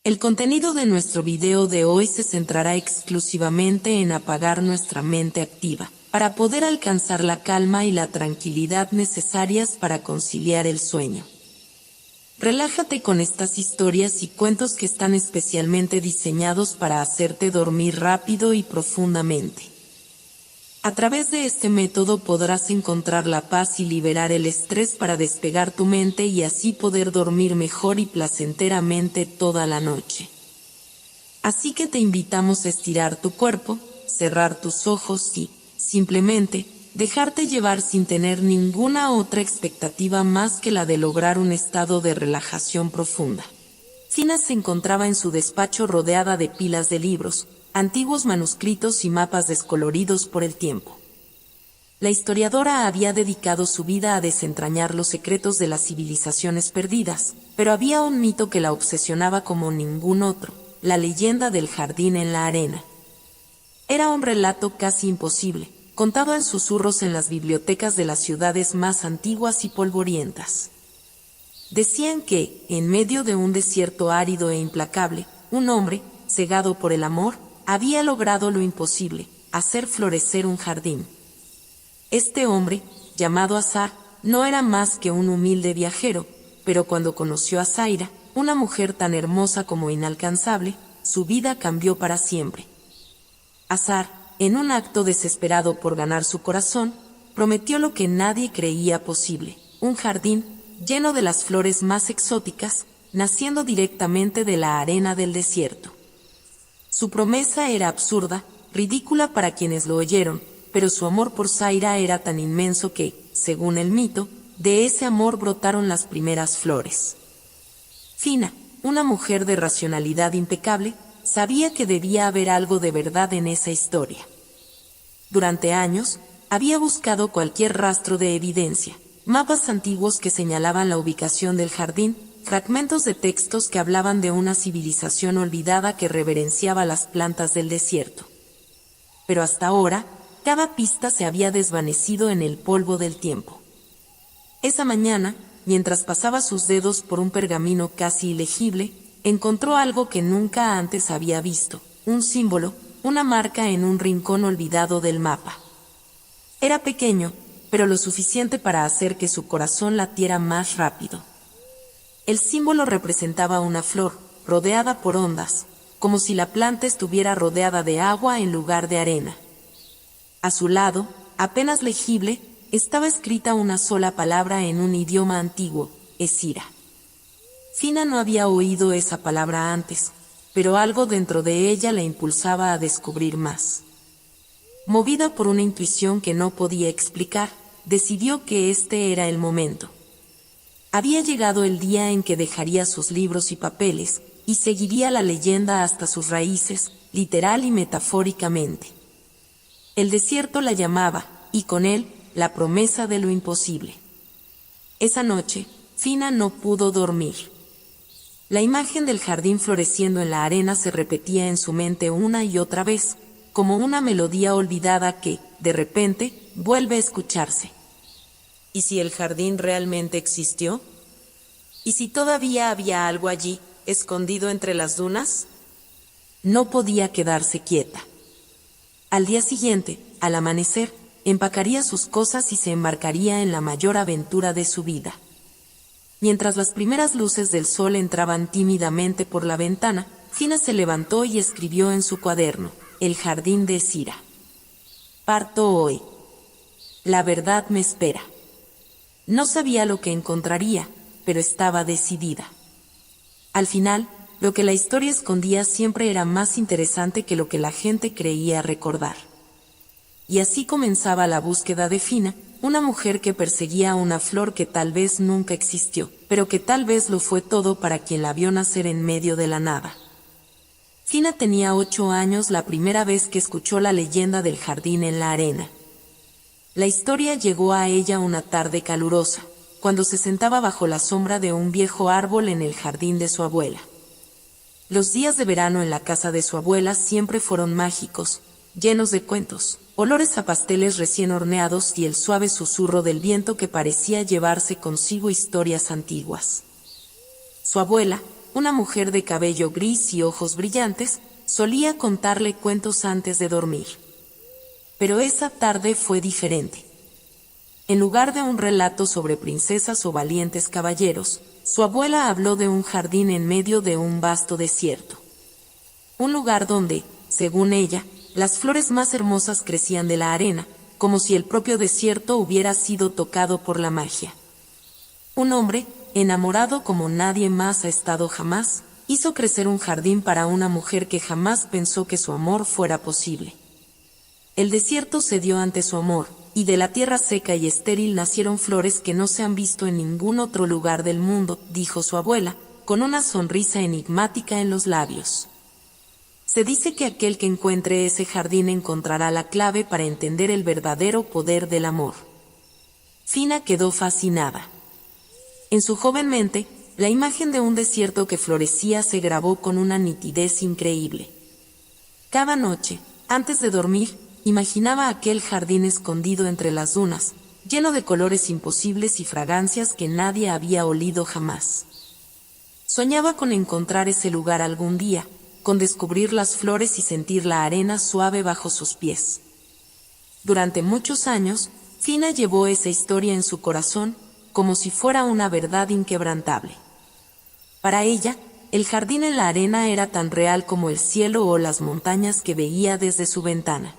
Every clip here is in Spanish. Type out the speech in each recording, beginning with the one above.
El contenido de nuestro video de hoy se centrará exclusivamente en apagar nuestra mente activa, para poder alcanzar la calma y la tranquilidad necesarias para conciliar el sueño. Relájate con estas historias y cuentos que están especialmente diseñados para hacerte dormir rápido y profundamente. A través de este método podrás encontrar la paz y liberar el estrés para despegar tu mente y así poder dormir mejor y placenteramente toda la noche. Así que te invitamos a estirar tu cuerpo, cerrar tus ojos y, simplemente, dejarte llevar sin tener ninguna otra expectativa más que la de lograr un estado de relajación profunda. Fina se encontraba en su despacho rodeada de pilas de libros, antiguos manuscritos y mapas descoloridos por el tiempo. La historiadora había dedicado su vida a desentrañar los secretos de las civilizaciones perdidas, pero había un mito que la obsesionaba como ningún otro, la leyenda del jardín en la arena. Era un relato casi imposible, contado en susurros en las bibliotecas de las ciudades más antiguas y polvorientas. Decían que, en medio de un desierto árido e implacable, un hombre, cegado por el amor, había logrado lo imposible, hacer florecer un jardín. Este hombre, llamado Azar, no era más que un humilde viajero, pero cuando conoció a Zaira, una mujer tan hermosa como inalcanzable, su vida cambió para siempre. Azar, en un acto desesperado por ganar su corazón, prometió lo que nadie creía posible, un jardín lleno de las flores más exóticas, naciendo directamente de la arena del desierto. Su promesa era absurda, ridícula para quienes lo oyeron, pero su amor por Zaira era tan inmenso que, según el mito, de ese amor brotaron las primeras flores. Fina, una mujer de racionalidad impecable, sabía que debía haber algo de verdad en esa historia. Durante años, había buscado cualquier rastro de evidencia, mapas antiguos que señalaban la ubicación del jardín, fragmentos de textos que hablaban de una civilización olvidada que reverenciaba las plantas del desierto. Pero hasta ahora, cada pista se había desvanecido en el polvo del tiempo. Esa mañana, mientras pasaba sus dedos por un pergamino casi ilegible, encontró algo que nunca antes había visto, un símbolo, una marca en un rincón olvidado del mapa. Era pequeño, pero lo suficiente para hacer que su corazón latiera más rápido. El símbolo representaba una flor, rodeada por ondas, como si la planta estuviera rodeada de agua en lugar de arena. A su lado, apenas legible, estaba escrita una sola palabra en un idioma antiguo, Esira. Fina no había oído esa palabra antes, pero algo dentro de ella la impulsaba a descubrir más. Movida por una intuición que no podía explicar, decidió que este era el momento. Había llegado el día en que dejaría sus libros y papeles, y seguiría la leyenda hasta sus raíces, literal y metafóricamente. El desierto la llamaba, y con él, la promesa de lo imposible. Esa noche, Fina no pudo dormir. La imagen del jardín floreciendo en la arena se repetía en su mente una y otra vez, como una melodía olvidada que, de repente, vuelve a escucharse. ¿Y si el jardín realmente existió? ¿Y si todavía había algo allí, escondido entre las dunas? No podía quedarse quieta. Al día siguiente, al amanecer, empacaría sus cosas y se embarcaría en la mayor aventura de su vida. Mientras las primeras luces del sol entraban tímidamente por la ventana, Fina se levantó y escribió en su cuaderno, El jardín de Esira. Parto hoy. La verdad me espera. No sabía lo que encontraría, pero estaba decidida. Al final, lo que la historia escondía siempre era más interesante que lo que la gente creía recordar. Y así comenzaba la búsqueda de Fina, una mujer que perseguía una flor que tal vez nunca existió, pero que tal vez lo fue todo para quien la vio nacer en medio de la nada. Fina tenía 8 años la primera vez que escuchó la leyenda del jardín en la arena. La historia llegó a ella una tarde calurosa, cuando se sentaba bajo la sombra de un viejo árbol en el jardín de su abuela. Los días de verano en la casa de su abuela siempre fueron mágicos, llenos de cuentos, olores a pasteles recién horneados y el suave susurro del viento que parecía llevarse consigo historias antiguas. Su abuela, una mujer de cabello gris y ojos brillantes, solía contarle cuentos antes de dormir. Pero esa tarde fue diferente. En lugar de un relato sobre princesas o valientes caballeros, su abuela habló de un jardín en medio de un vasto desierto. Un lugar donde, según ella, las flores más hermosas crecían de la arena, como si el propio desierto hubiera sido tocado por la magia. Un hombre, enamorado como nadie más ha estado jamás, hizo crecer un jardín para una mujer que jamás pensó que su amor fuera posible. El desierto cedió ante su amor, y de la tierra seca y estéril nacieron flores que no se han visto en ningún otro lugar del mundo, dijo su abuela, con una sonrisa enigmática en los labios. Se dice que aquel que encuentre ese jardín encontrará la clave para entender el verdadero poder del amor. Fina quedó fascinada. En su joven mente, la imagen de un desierto que florecía se grabó con una nitidez increíble. Cada noche, antes de dormir, imaginaba aquel jardín escondido entre las dunas, lleno de colores imposibles y fragancias que nadie había olido jamás. Soñaba con encontrar ese lugar algún día, con descubrir las flores y sentir la arena suave bajo sus pies. Durante muchos años, Fina llevó esa historia en su corazón, como si fuera una verdad inquebrantable. Para ella, el jardín en la arena era tan real como el cielo o las montañas que veía desde su ventana.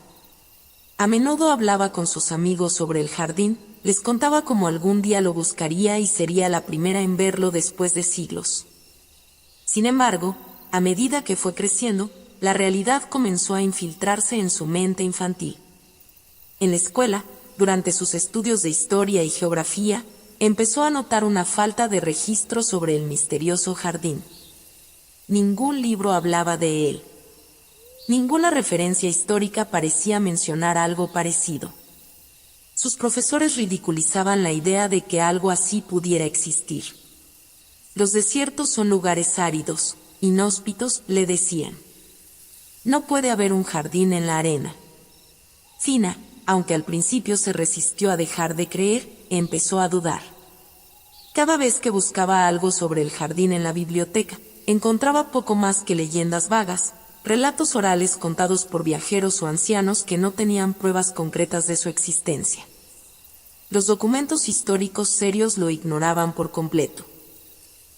A menudo hablaba con sus amigos sobre el jardín, les contaba cómo algún día lo buscaría y sería la primera en verlo después de siglos. Sin embargo, a medida que fue creciendo, la realidad comenzó a infiltrarse en su mente infantil. En la escuela, durante sus estudios de historia y geografía, empezó a notar una falta de registro sobre el misterioso jardín. Ningún libro hablaba de él. Ninguna referencia histórica parecía mencionar algo parecido. Sus profesores ridiculizaban la idea de que algo así pudiera existir. Los desiertos son lugares áridos, inhóspitos, le decían. No puede haber un jardín en la arena. Fina, aunque al principio se resistió a dejar de creer, empezó a dudar. Cada vez que buscaba algo sobre el jardín en la biblioteca, encontraba poco más que leyendas vagas, relatos orales contados por viajeros o ancianos que no tenían pruebas concretas de su existencia. Los documentos históricos serios lo ignoraban por completo.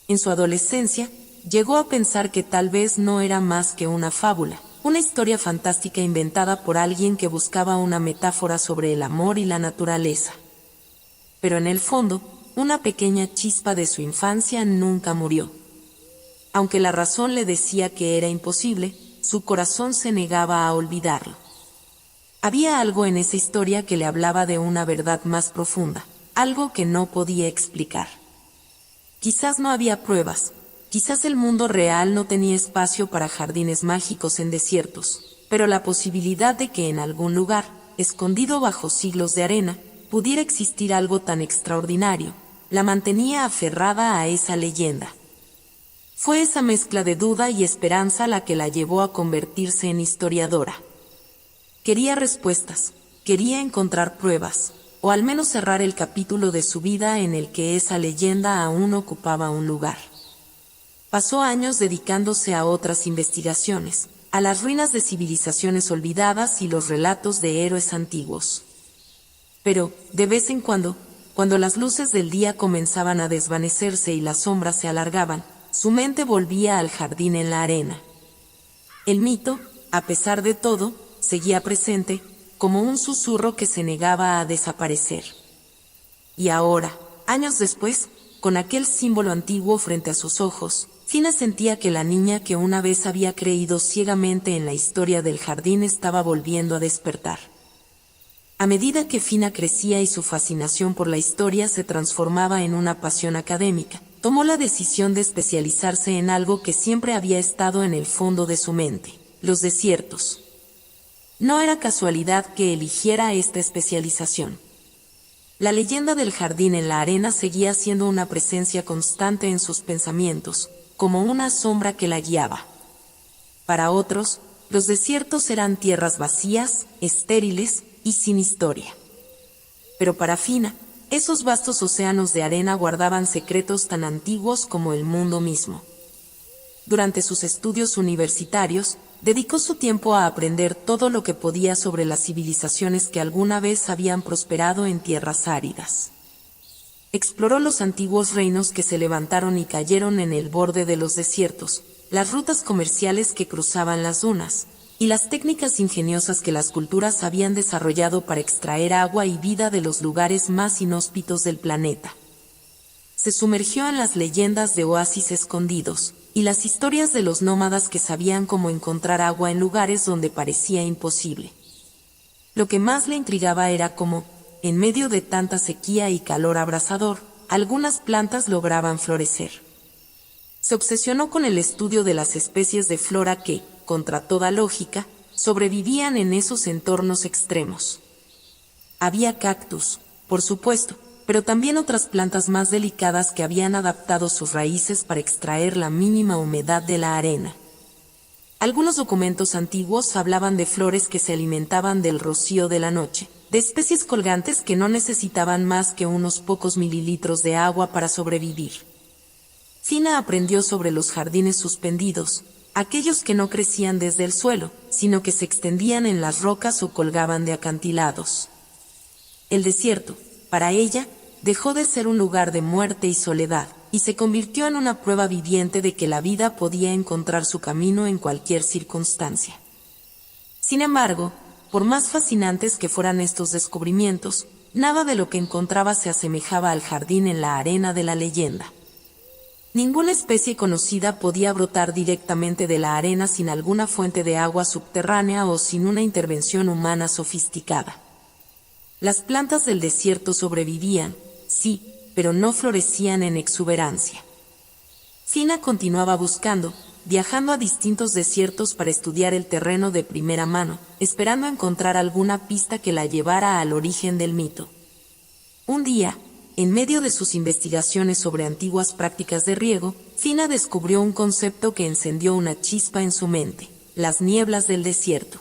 En su adolescencia, llegó a pensar que tal vez no era más que una fábula, una historia fantástica inventada por alguien que buscaba una metáfora sobre el amor y la naturaleza. Pero en el fondo, una pequeña chispa de su infancia nunca murió. Aunque la razón le decía que era imposible, su corazón se negaba a olvidarlo. Había algo en esa historia que le hablaba de una verdad más profunda, algo que no podía explicar. Quizás no había pruebas, quizás el mundo real no tenía espacio para jardines mágicos en desiertos, pero la posibilidad de que en algún lugar, escondido bajo siglos de arena, pudiera existir algo tan extraordinario, la mantenía aferrada a esa leyenda. Fue esa mezcla de duda y esperanza la que la llevó a convertirse en historiadora. Quería respuestas, quería encontrar pruebas, o al menos cerrar el capítulo de su vida en el que esa leyenda aún ocupaba un lugar. Pasó años dedicándose a otras investigaciones, a las ruinas de civilizaciones olvidadas y los relatos de héroes antiguos. Pero, de vez en cuando las luces del día comenzaban a desvanecerse y las sombras se alargaban, su mente volvía al jardín en la arena. El mito, a pesar de todo, seguía presente, como un susurro que se negaba a desaparecer. Y ahora, años después, con aquel símbolo antiguo frente a sus ojos, Fina sentía que la niña que una vez había creído ciegamente en la historia del jardín estaba volviendo a despertar. A medida que Fina crecía y su fascinación por la historia se transformaba en una pasión académica, tomó la decisión de especializarse en algo que siempre había estado en el fondo de su mente: los desiertos. No era casualidad que eligiera esta especialización. La leyenda del jardín en la arena seguía siendo una presencia constante en sus pensamientos, como una sombra que la guiaba. Para otros, los desiertos eran tierras vacías, estériles y sin historia. Pero para Fina, esos vastos océanos de arena guardaban secretos tan antiguos como el mundo mismo. Durante sus estudios universitarios, dedicó su tiempo a aprender todo lo que podía sobre las civilizaciones que alguna vez habían prosperado en tierras áridas. Exploró los antiguos reinos que se levantaron y cayeron en el borde de los desiertos, las rutas comerciales que cruzaban las dunas, y las técnicas ingeniosas que las culturas habían desarrollado para extraer agua y vida de los lugares más inhóspitos del planeta. Se sumergió en las leyendas de oasis escondidos, y las historias de los nómadas que sabían cómo encontrar agua en lugares donde parecía imposible. Lo que más le intrigaba era cómo, en medio de tanta sequía y calor abrasador, algunas plantas lograban florecer. Se obsesionó con el estudio de las especies de flora que, contra toda lógica, sobrevivían en esos entornos extremos. Había cactus, por supuesto, pero también otras plantas más delicadas que habían adaptado sus raíces para extraer la mínima humedad de la arena. Algunos documentos antiguos hablaban de flores que se alimentaban del rocío de la noche, de especies colgantes que no necesitaban más que unos pocos mililitros de agua para sobrevivir. Fina aprendió sobre los jardines suspendidos, aquellos que no crecían desde el suelo, sino que se extendían en las rocas o colgaban de acantilados. El desierto, para ella, dejó de ser un lugar de muerte y soledad, y se convirtió en una prueba viviente de que la vida podía encontrar su camino en cualquier circunstancia. Sin embargo, por más fascinantes que fueran estos descubrimientos, nada de lo que encontraba se asemejaba al jardín en la arena de la leyenda. Ninguna especie conocida podía brotar directamente de la arena sin alguna fuente de agua subterránea o sin una intervención humana sofisticada. Las plantas del desierto sobrevivían, sí, pero no florecían en exuberancia. Fina continuaba buscando, viajando a distintos desiertos para estudiar el terreno de primera mano, esperando encontrar alguna pista que la llevara al origen del mito. Un día, en medio de sus investigaciones sobre antiguas prácticas de riego, Fina descubrió un concepto que encendió una chispa en su mente: las nieblas del desierto.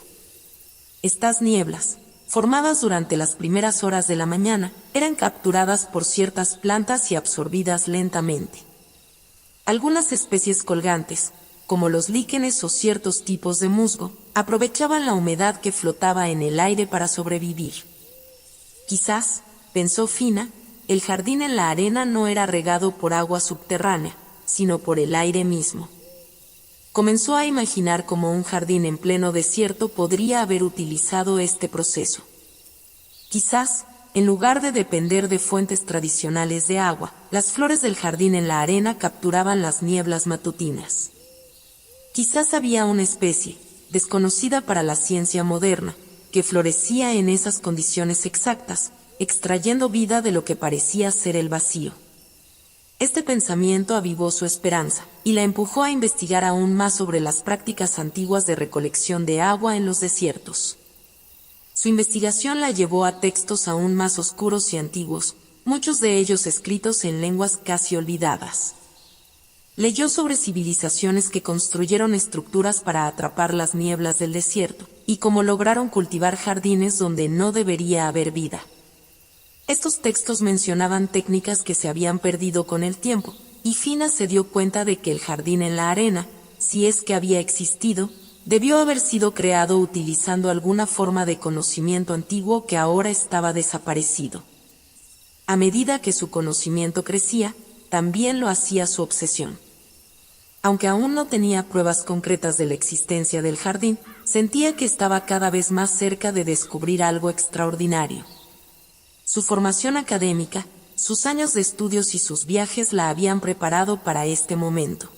Estas nieblas, formadas durante las primeras horas de la mañana, eran capturadas por ciertas plantas y absorbidas lentamente. Algunas especies colgantes, como los líquenes o ciertos tipos de musgo, aprovechaban la humedad que flotaba en el aire para sobrevivir. Quizás, pensó Fina, el jardín en la arena no era regado por agua subterránea, sino por el aire mismo. Comenzó a imaginar cómo un jardín en pleno desierto podría haber utilizado este proceso. Quizás, en lugar de depender de fuentes tradicionales de agua, las flores del jardín en la arena capturaban las nieblas matutinas. Quizás había una especie, desconocida para la ciencia moderna, que florecía en esas condiciones exactas, extrayendo vida de lo que parecía ser el vacío. Este pensamiento avivó su esperanza, y la empujó a investigar aún más sobre las prácticas antiguas de recolección de agua en los desiertos. Su investigación la llevó a textos aún más oscuros y antiguos, muchos de ellos escritos en lenguas casi olvidadas. Leyó sobre civilizaciones que construyeron estructuras para atrapar las nieblas del desierto, y cómo lograron cultivar jardines donde no debería haber vida. Estos textos mencionaban técnicas que se habían perdido con el tiempo, y Fina se dio cuenta de que el jardín en la arena, si es que había existido, debió haber sido creado utilizando alguna forma de conocimiento antiguo que ahora estaba desaparecido. A medida que su conocimiento crecía, también lo hacía su obsesión. Aunque aún no tenía pruebas concretas de la existencia del jardín, sentía que estaba cada vez más cerca de descubrir algo extraordinario. Su formación académica, sus años de estudios y sus viajes la habían preparado para este momento.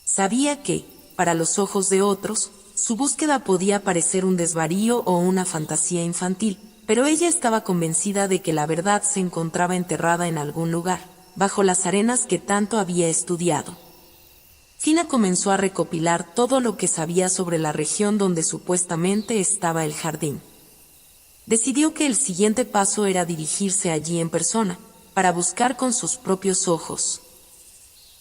Sabía que, para los ojos de otros, su búsqueda podía parecer un desvarío o una fantasía infantil, pero ella estaba convencida de que la verdad se encontraba enterrada en algún lugar, bajo las arenas que tanto había estudiado. Fina comenzó a recopilar todo lo que sabía sobre la región donde supuestamente estaba el jardín. Decidió que el siguiente paso era dirigirse allí en persona, para buscar con sus propios ojos.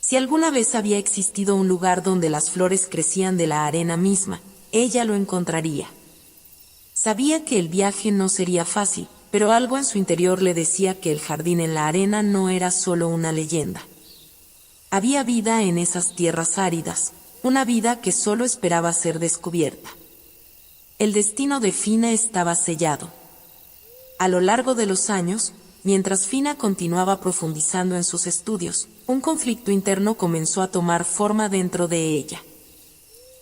Si alguna vez había existido un lugar donde las flores crecían de la arena misma, ella lo encontraría. Sabía que el viaje no sería fácil, pero algo en su interior le decía que el jardín en la arena no era solo una leyenda. Había vida en esas tierras áridas, una vida que solo esperaba ser descubierta. El destino de Fina estaba sellado. A lo largo de los años, mientras Fina continuaba profundizando en sus estudios, un conflicto interno comenzó a tomar forma dentro de ella.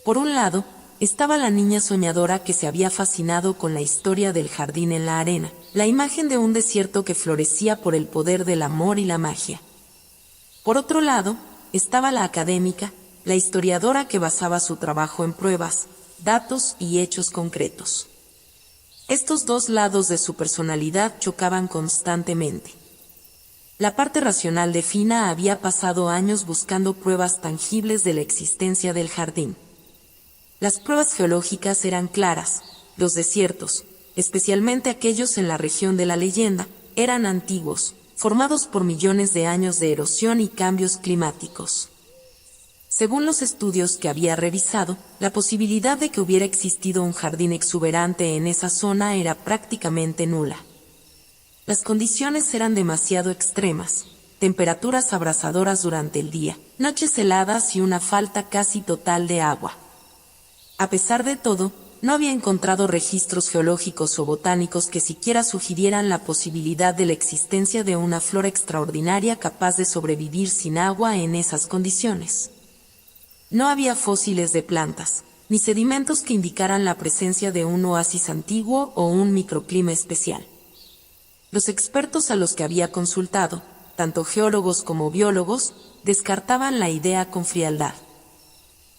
Por un lado, estaba la niña soñadora que se había fascinado con la historia del jardín en la arena, la imagen de un desierto que florecía por el poder del amor y la magia. Por otro lado, estaba la académica, la historiadora que basaba su trabajo en pruebas, datos y hechos concretos. Estos dos lados de su personalidad chocaban constantemente. La parte racional de Fina había pasado años buscando pruebas tangibles de la existencia del jardín. Las pruebas geológicas eran claras, los desiertos, especialmente aquellos en la región de la leyenda, eran antiguos, formados por millones de años de erosión y cambios climáticos. Según los estudios que había revisado, la posibilidad de que hubiera existido un jardín exuberante en esa zona era prácticamente nula. Las condiciones eran demasiado extremas, temperaturas abrasadoras durante el día, noches heladas y una falta casi total de agua. A pesar de todo, no había encontrado registros geológicos o botánicos que siquiera sugirieran la posibilidad de la existencia de una flora extraordinaria capaz de sobrevivir sin agua en esas condiciones. No había fósiles de plantas, ni sedimentos que indicaran la presencia de un oasis antiguo o un microclima especial. Los expertos a los que había consultado, tanto geólogos como biólogos, descartaban la idea con frialdad.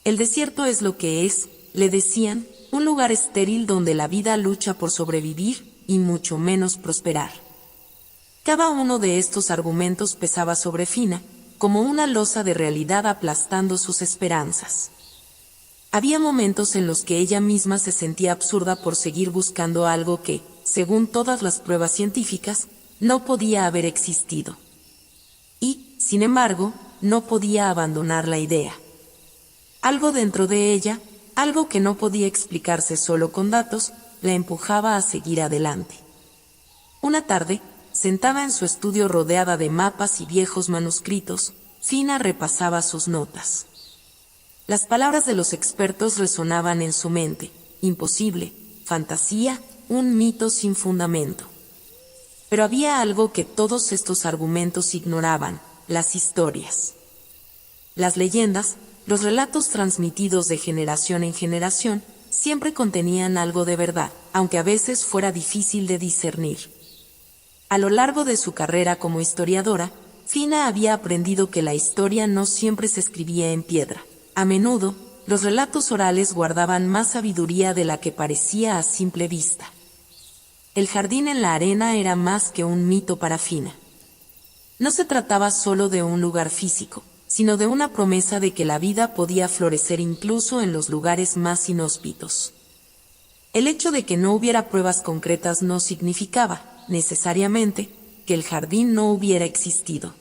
El desierto es lo que es, le decían, un lugar estéril donde la vida lucha por sobrevivir y mucho menos prosperar. Cada uno de estos argumentos pesaba sobre Fina, como una losa de realidad aplastando sus esperanzas. Había momentos en los que ella misma se sentía absurda por seguir buscando algo que, según todas las pruebas científicas, no podía haber existido. Y, sin embargo, no podía abandonar la idea. Algo dentro de ella, algo que no podía explicarse solo con datos, la empujaba a seguir adelante. Una tarde, sentada en su estudio rodeada de mapas y viejos manuscritos, Fina repasaba sus notas. Las palabras de los expertos resonaban en su mente: imposible, fantasía, un mito sin fundamento. Pero había algo que todos estos argumentos ignoraban: las historias. Las leyendas, los relatos transmitidos de generación en generación, siempre contenían algo de verdad, aunque a veces fuera difícil de discernir. A lo largo de su carrera como historiadora, Fina había aprendido que la historia no siempre se escribía en piedra. A menudo, los relatos orales guardaban más sabiduría de la que parecía a simple vista. El jardín en la arena era más que un mito para Fina. No se trataba solo de un lugar físico, sino de una promesa de que la vida podía florecer incluso en los lugares más inhóspitos. El hecho de que no hubiera pruebas concretas no significaba, necesariamente, que el jardín no hubiera existido.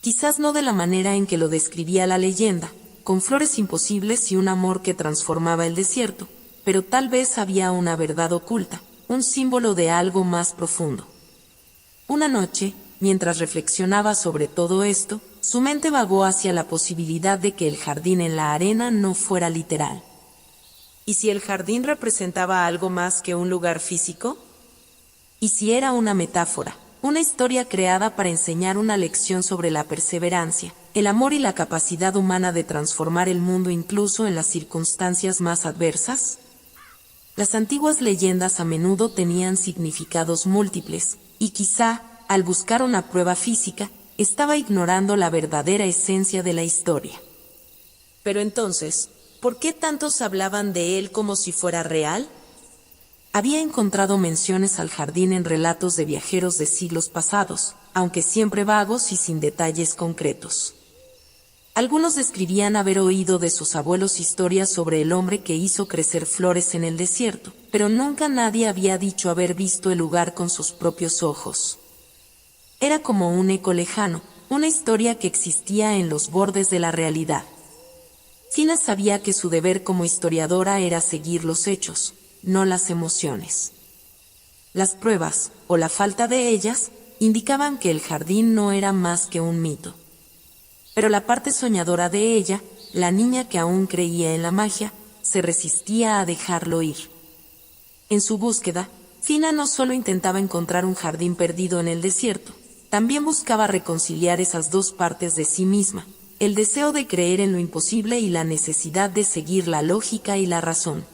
Quizás no de la manera en que lo describía la leyenda, con flores imposibles y un amor que transformaba el desierto, pero tal vez había una verdad oculta, un símbolo de algo más profundo. Una noche, mientras reflexionaba sobre todo esto, su mente vagó hacia la posibilidad de que el jardín en la arena no fuera literal. ¿Y si el jardín representaba algo más que un lugar físico? ¿Y si era una metáfora, una historia creada para enseñar una lección sobre la perseverancia, el amor y la capacidad humana de transformar el mundo incluso en las circunstancias más adversas? Las antiguas leyendas a menudo tenían significados múltiples, y quizá, al buscar una prueba física, estaba ignorando la verdadera esencia de la historia. Pero entonces, ¿por qué tantos hablaban de él como si fuera real? Había encontrado menciones al jardín en relatos de viajeros de siglos pasados, aunque siempre vagos y sin detalles concretos. Algunos describían haber oído de sus abuelos historias sobre el hombre que hizo crecer flores en el desierto, pero nunca nadie había dicho haber visto el lugar con sus propios ojos. Era como un eco lejano, una historia que existía en los bordes de la realidad. Fina sabía que su deber como historiadora era seguir los hechos, no las emociones. Las pruebas, o la falta de ellas, indicaban que el jardín no era más que un mito. Pero la parte soñadora de ella, la niña que aún creía en la magia, se resistía a dejarlo ir. En su búsqueda, Fina no solo intentaba encontrar un jardín perdido en el desierto, también buscaba reconciliar esas dos partes de sí misma, el deseo de creer en lo imposible y la necesidad de seguir la lógica y la razón.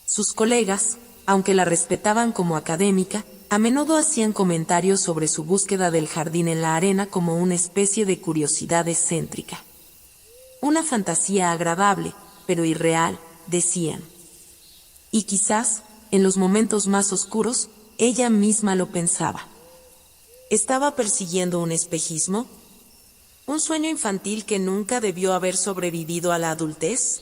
Sus colegas, aunque la respetaban como académica, a menudo hacían comentarios sobre su búsqueda del jardín en la arena como una especie de curiosidad excéntrica. Una fantasía agradable, pero irreal, decían. Y quizás, en los momentos más oscuros, ella misma lo pensaba. ¿Estaba persiguiendo un espejismo? ¿Un sueño infantil que nunca debió haber sobrevivido a la adultez?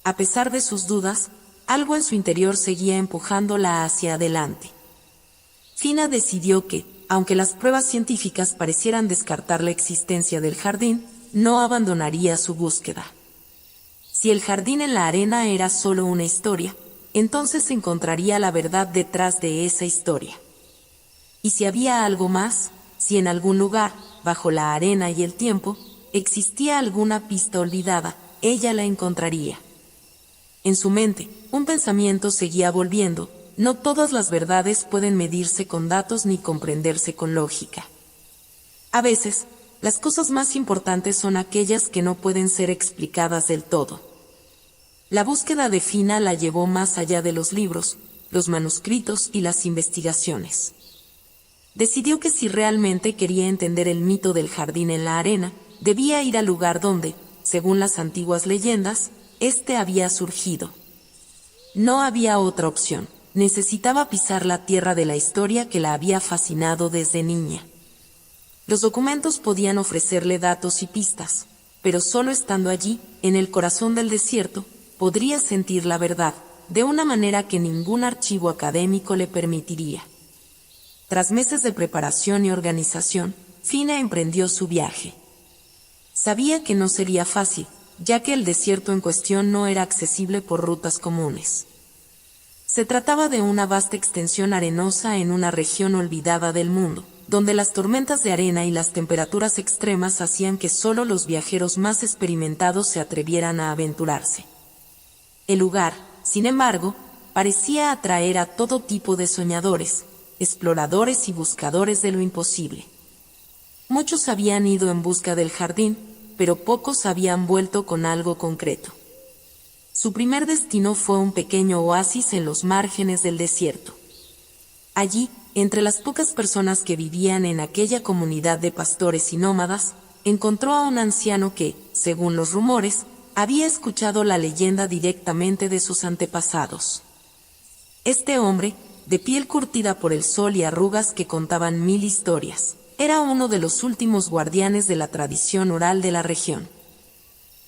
A pesar de sus dudas, algo en su interior seguía empujándola hacia adelante. Fina decidió que, aunque las pruebas científicas parecieran descartar la existencia del jardín, no abandonaría su búsqueda. Si el jardín en la arena era solo una historia, entonces encontraría la verdad detrás de esa historia. Y si había algo más, si en algún lugar, bajo la arena y el tiempo, existía alguna pista olvidada, ella la encontraría. En su mente, un pensamiento seguía volviendo: no todas las verdades pueden medirse con datos ni comprenderse con lógica. A veces, las cosas más importantes son aquellas que no pueden ser explicadas del todo. La búsqueda de Fina la llevó más allá de los libros, los manuscritos y las investigaciones. Decidió que si realmente quería entender el mito del jardín en la arena, debía ir al lugar donde, según las antiguas leyendas, este había surgido. No había otra opción. Necesitaba pisar la tierra de la historia que la había fascinado desde niña. Los documentos podían ofrecerle datos y pistas, pero solo estando allí, en el corazón del desierto, podría sentir la verdad, de una manera que ningún archivo académico le permitiría. Tras meses de preparación y organización, Fina emprendió su viaje. Sabía que no sería fácil, ya que el desierto en cuestión no era accesible por rutas comunes. Se trataba de una vasta extensión arenosa en una región olvidada del mundo, donde las tormentas de arena y las temperaturas extremas hacían que solo los viajeros más experimentados se atrevieran a aventurarse. El lugar, sin embargo, parecía atraer a todo tipo de soñadores, exploradores y buscadores de lo imposible. Muchos habían ido en busca del jardín, pero pocos habían vuelto con algo concreto. Su primer destino fue un pequeño oasis en los márgenes del desierto. Allí, entre las pocas personas que vivían en aquella comunidad de pastores y nómadas, encontró a un anciano que, según los rumores, había escuchado la leyenda directamente de sus antepasados. Este hombre, de piel curtida por el sol y arrugas que contaban 1000 historias, era uno de los últimos guardianes de la tradición oral de la región.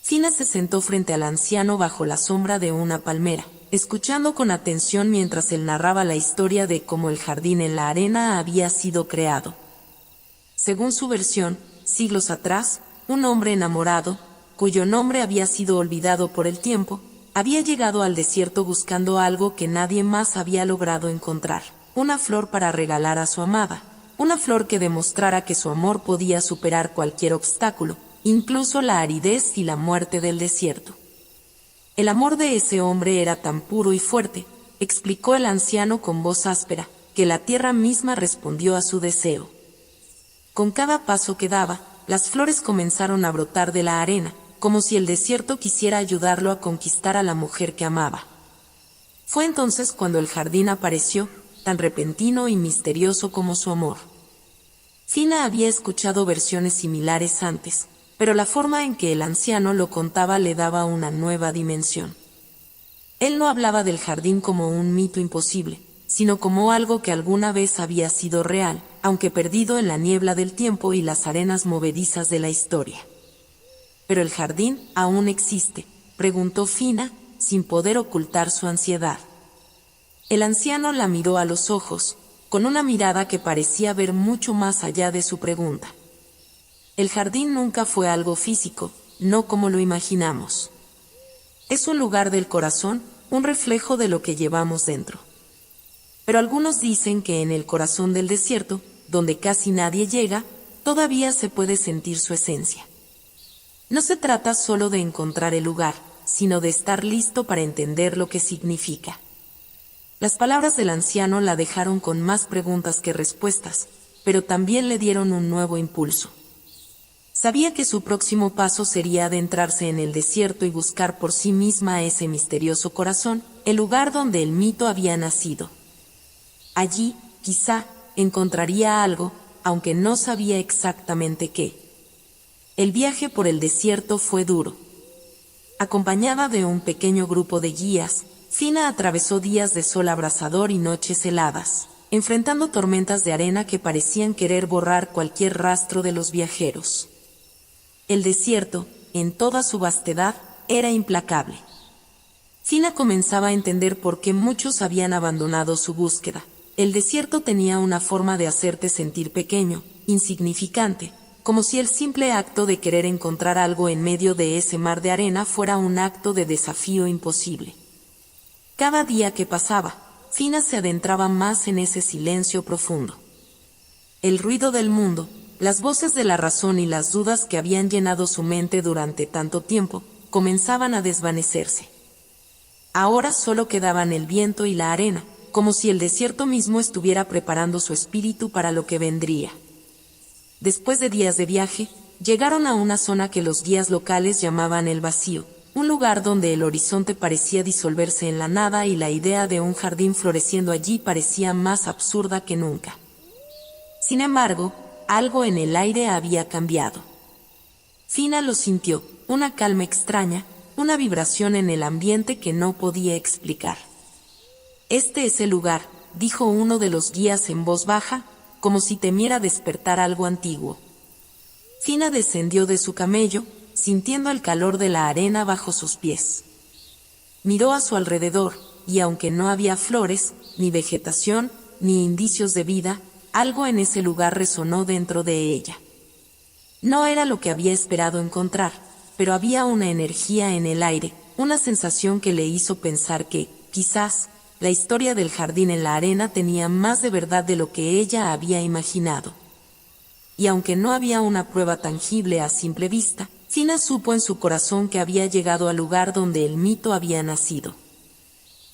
Fina se sentó frente al anciano bajo la sombra de una palmera, escuchando con atención mientras él narraba la historia de cómo el jardín en la arena había sido creado. Según su versión, siglos atrás, un hombre enamorado, cuyo nombre había sido olvidado por el tiempo, había llegado al desierto buscando algo que nadie más había logrado encontrar: una flor para regalar a su amada, una flor que demostrara que su amor podía superar cualquier obstáculo, incluso la aridez y la muerte del desierto. El amor de ese hombre era tan puro y fuerte, explicó el anciano con voz áspera, que la tierra misma respondió a su deseo. Con cada paso que daba, las flores comenzaron a brotar de la arena, como si el desierto quisiera ayudarlo a conquistar a la mujer que amaba. Fue entonces cuando el jardín apareció, tan repentino y misterioso como su amor. Fina había escuchado versiones similares antes, pero la forma en que el anciano lo contaba le daba una nueva dimensión. Él no hablaba del jardín como un mito imposible, sino como algo que alguna vez había sido real, aunque perdido en la niebla del tiempo y las arenas movedizas de la historia. ¿Pero el jardín aún existe?, preguntó Fina, sin poder ocultar su ansiedad. El anciano la miró a los ojos, con una mirada que parecía ver mucho más allá de su pregunta. El jardín nunca fue algo físico, no como lo imaginamos. Es un lugar del corazón, un reflejo de lo que llevamos dentro. Pero algunos dicen que en el corazón del desierto, donde casi nadie llega, todavía se puede sentir su esencia. No se trata solo de encontrar el lugar, sino de estar listo para entender lo que significa. Las palabras del anciano la dejaron con más preguntas que respuestas, pero también le dieron un nuevo impulso. Sabía que su próximo paso sería adentrarse en el desierto y buscar por sí misma ese misterioso corazón, el lugar donde el mito había nacido. Allí, quizá, encontraría algo, aunque no sabía exactamente qué. El viaje por el desierto fue duro. Acompañada de un pequeño grupo de guías, Fina atravesó días de sol abrasador y noches heladas, enfrentando tormentas de arena que parecían querer borrar cualquier rastro de los viajeros. El desierto, en toda su vastedad, era implacable. Fina comenzaba a entender por qué muchos habían abandonado su búsqueda. El desierto tenía una forma de hacerte sentir pequeño, insignificante, como si el simple acto de querer encontrar algo en medio de ese mar de arena fuera un acto de desafío imposible. Cada día que pasaba, Fina se adentraba más en ese silencio profundo. El ruido del mundo, las voces de la razón y las dudas que habían llenado su mente durante tanto tiempo, comenzaban a desvanecerse. Ahora solo quedaban el viento y la arena, como si el desierto mismo estuviera preparando su espíritu para lo que vendría. Después de días de viaje, llegaron a una zona que los guías locales llamaban el vacío, un lugar donde el horizonte parecía disolverse en la nada y la idea de un jardín floreciendo allí parecía más absurda que nunca. Sin embargo, algo en el aire había cambiado. Fina lo sintió, una calma extraña, una vibración en el ambiente que no podía explicar. «Este es el lugar», dijo uno de los guías en voz baja, como si temiera despertar algo antiguo. Fina descendió de su camello, sintiendo el calor de la arena bajo sus pies. Miró a su alrededor, y aunque no había flores, ni vegetación, ni indicios de vida, algo en ese lugar resonó dentro de ella. No era lo que había esperado encontrar, pero había una energía en el aire, una sensación que le hizo pensar que, quizás, la historia del jardín en la arena tenía más de verdad de lo que ella había imaginado. Y aunque no había una prueba tangible a simple vista, Fina supo en su corazón que había llegado al lugar donde el mito había nacido.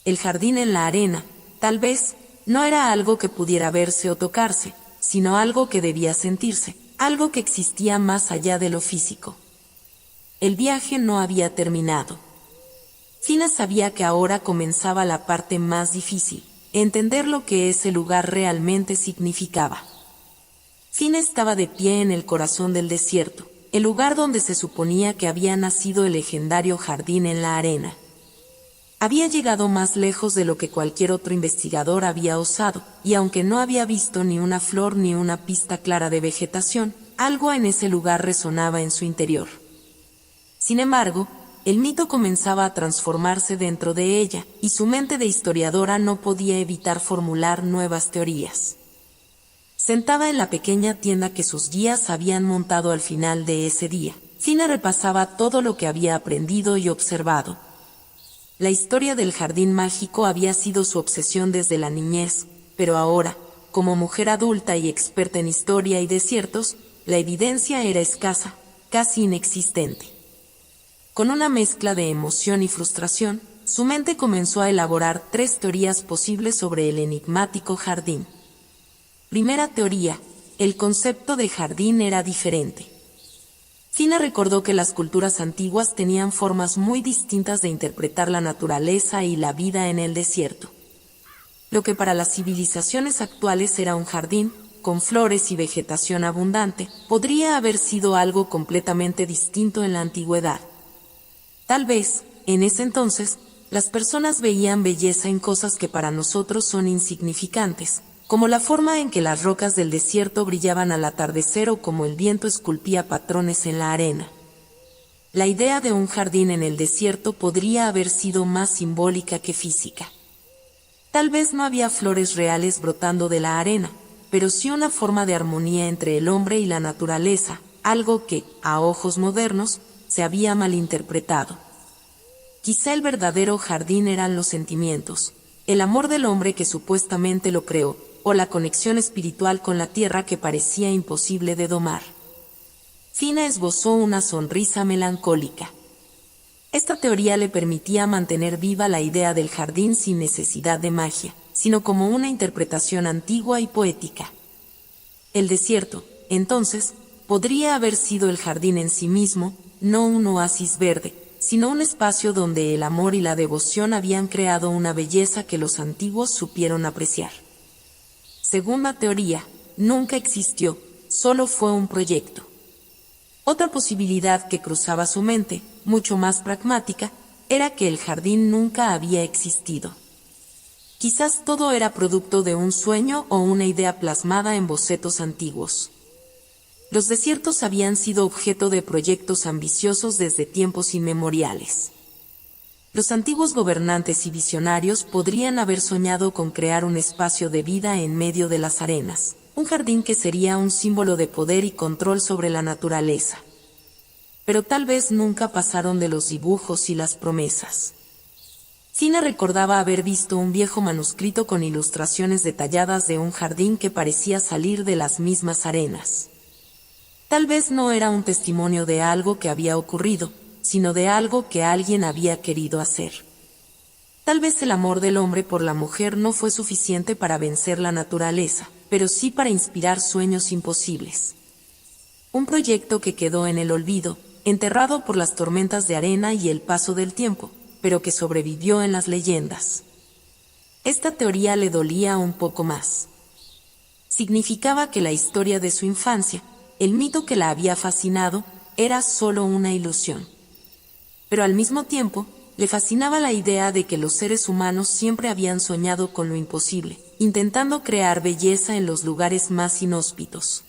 El jardín en la arena, tal vez, no era algo que pudiera verse o tocarse, sino algo que debía sentirse, algo que existía más allá de lo físico. El viaje no había terminado. Fina sabía que ahora comenzaba la parte más difícil, entender lo que ese lugar realmente significaba. Fina estaba de pie en el corazón del desierto, el lugar donde se suponía que había nacido el legendario jardín en la arena. Había llegado más lejos de lo que cualquier otro investigador había osado, y aunque no había visto ni una flor ni una pista clara de vegetación, algo en ese lugar resonaba en su interior. Sin embargo, el mito comenzaba a transformarse dentro de ella, y su mente de historiadora no podía evitar formular nuevas teorías. Sentada en la pequeña tienda que sus guías habían montado al final de ese día, Fina repasaba todo lo que había aprendido y observado. La historia del jardín mágico había sido su obsesión desde la niñez, pero ahora, como mujer adulta y experta en historia y desiertos, la evidencia era escasa, casi inexistente. Con una mezcla de emoción y frustración, su mente comenzó a elaborar 3 teorías posibles sobre el enigmático jardín. Primera teoría: el concepto de jardín era diferente. Fina recordó que las culturas antiguas tenían formas muy distintas de interpretar la naturaleza y la vida en el desierto. Lo que para las civilizaciones actuales era un jardín, con flores y vegetación abundante, podría haber sido algo completamente distinto en la antigüedad. Tal vez, en ese entonces, las personas veían belleza en cosas que para nosotros son insignificantes, como la forma en que las rocas del desierto brillaban al atardecer o como el viento esculpía patrones en la arena. La idea de un jardín en el desierto podría haber sido más simbólica que física. Tal vez no había flores reales brotando de la arena, pero sí una forma de armonía entre el hombre y la naturaleza, algo que, a ojos modernos, se había malinterpretado. Quizá el verdadero jardín eran los sentimientos, el amor del hombre que supuestamente lo creó, o la conexión espiritual con la tierra que parecía imposible de domar. Fina esbozó una sonrisa melancólica. Esta teoría le permitía mantener viva la idea del jardín sin necesidad de magia, sino como una interpretación antigua y poética. El desierto, entonces, podría haber sido el jardín en sí mismo, no un oasis verde, sino un espacio donde el amor y la devoción habían creado una belleza que los antiguos supieron apreciar. Segunda teoría, nunca existió, solo fue un proyecto. Otra posibilidad que cruzaba su mente, mucho más pragmática, era que el jardín nunca había existido. Quizás todo era producto de un sueño o una idea plasmada en bocetos antiguos. Los desiertos habían sido objeto de proyectos ambiciosos desde tiempos inmemoriales. Los antiguos gobernantes y visionarios podrían haber soñado con crear un espacio de vida en medio de las arenas, un jardín que sería un símbolo de poder y control sobre la naturaleza. Pero tal vez nunca pasaron de los dibujos y las promesas. Fina recordaba haber visto un viejo manuscrito con ilustraciones detalladas de un jardín que parecía salir de las mismas arenas. Tal vez no era un testimonio de algo que había ocurrido, sino de algo que alguien había querido hacer. Tal vez el amor del hombre por la mujer no fue suficiente para vencer la naturaleza, pero sí para inspirar sueños imposibles. Un proyecto que quedó en el olvido, enterrado por las tormentas de arena y el paso del tiempo, pero que sobrevivió en las leyendas. Esta teoría le dolía un poco más. Significaba que la historia de su infancia, el mito que la había fascinado, era solo una ilusión. Pero al mismo tiempo, le fascinaba la idea de que los seres humanos siempre habían soñado con lo imposible, intentando crear belleza en los lugares más inhóspitos.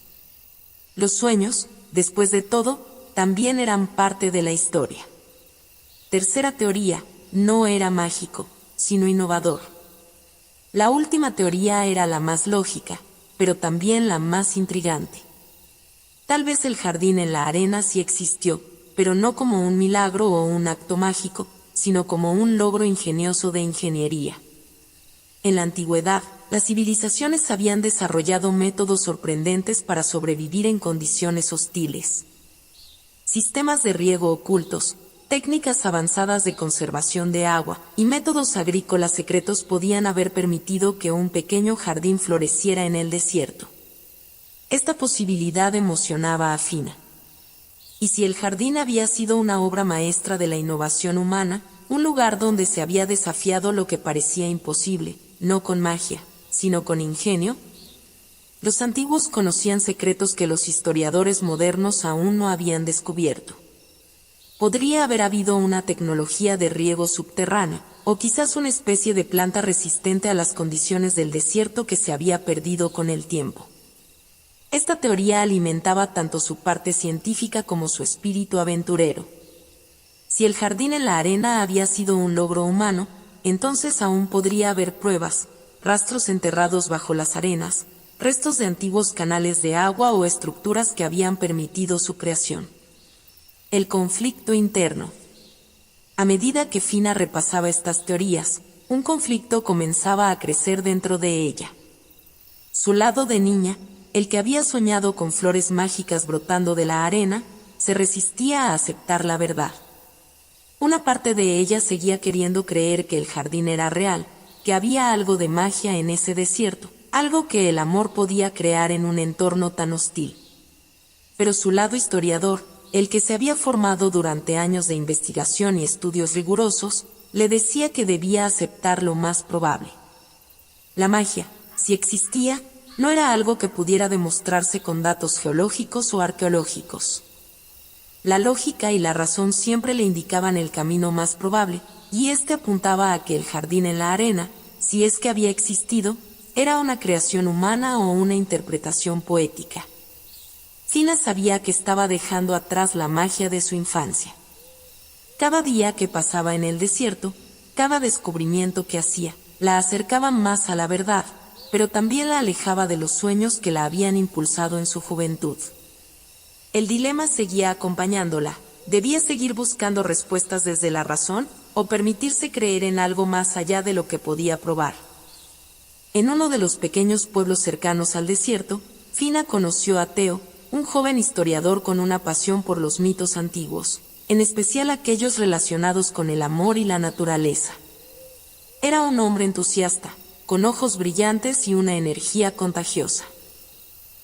Los sueños, después de todo, también eran parte de la historia. Tercera teoría, no era mágico, sino innovador. La última teoría era la más lógica, pero también la más intrigante. Tal vez el jardín en la arena sí existió, pero no como un milagro o un acto mágico, sino como un logro ingenioso de ingeniería. En la antigüedad, las civilizaciones habían desarrollado métodos sorprendentes para sobrevivir en condiciones hostiles. Sistemas de riego ocultos, técnicas avanzadas de conservación de agua y métodos agrícolas secretos podían haber permitido que un pequeño jardín floreciera en el desierto. Esta posibilidad emocionaba a Fina. Y si el jardín había sido una obra maestra de la innovación humana, un lugar donde se había desafiado lo que parecía imposible, no con magia, sino con ingenio, los antiguos conocían secretos que los historiadores modernos aún no habían descubierto. Podría haber habido una tecnología de riego subterráneo, o quizás una especie de planta resistente a las condiciones del desierto que se había perdido con el tiempo. Esta teoría alimentaba tanto su parte científica como su espíritu aventurero. Si el jardín en la arena había sido un logro humano, entonces aún podría haber pruebas, rastros enterrados bajo las arenas, restos de antiguos canales de agua o estructuras que habían permitido su creación. El conflicto interno. A medida que Fina repasaba estas teorías, un conflicto comenzaba a crecer dentro de ella. Su lado de niña, el que había soñado con flores mágicas brotando de la arena, se resistía a aceptar la verdad. Una parte de ella seguía queriendo creer que el jardín era real, que había algo de magia en ese desierto, algo que el amor podía crear en un entorno tan hostil. Pero su lado historiador, el que se había formado durante años de investigación y estudios rigurosos, le decía que debía aceptar lo más probable. La magia, si existía, no era algo que pudiera demostrarse con datos geológicos o arqueológicos. La lógica y la razón siempre le indicaban el camino más probable, y este apuntaba a que el jardín en la arena, si es que había existido, era una creación humana o una interpretación poética. Fina sabía que estaba dejando atrás la magia de su infancia. Cada día que pasaba en el desierto, cada descubrimiento que hacía, la acercaba más a la verdad, pero también la alejaba de los sueños que la habían impulsado en su juventud. El dilema seguía acompañándola. ¿Debía seguir buscando respuestas desde la razón o permitirse creer en algo más allá de lo que podía probar? En uno de los pequeños pueblos cercanos al desierto, Fina conoció a Theo, un joven historiador con una pasión por los mitos antiguos, en especial aquellos relacionados con el amor y la naturaleza. Era un hombre entusiasta, con ojos brillantes y una energía contagiosa.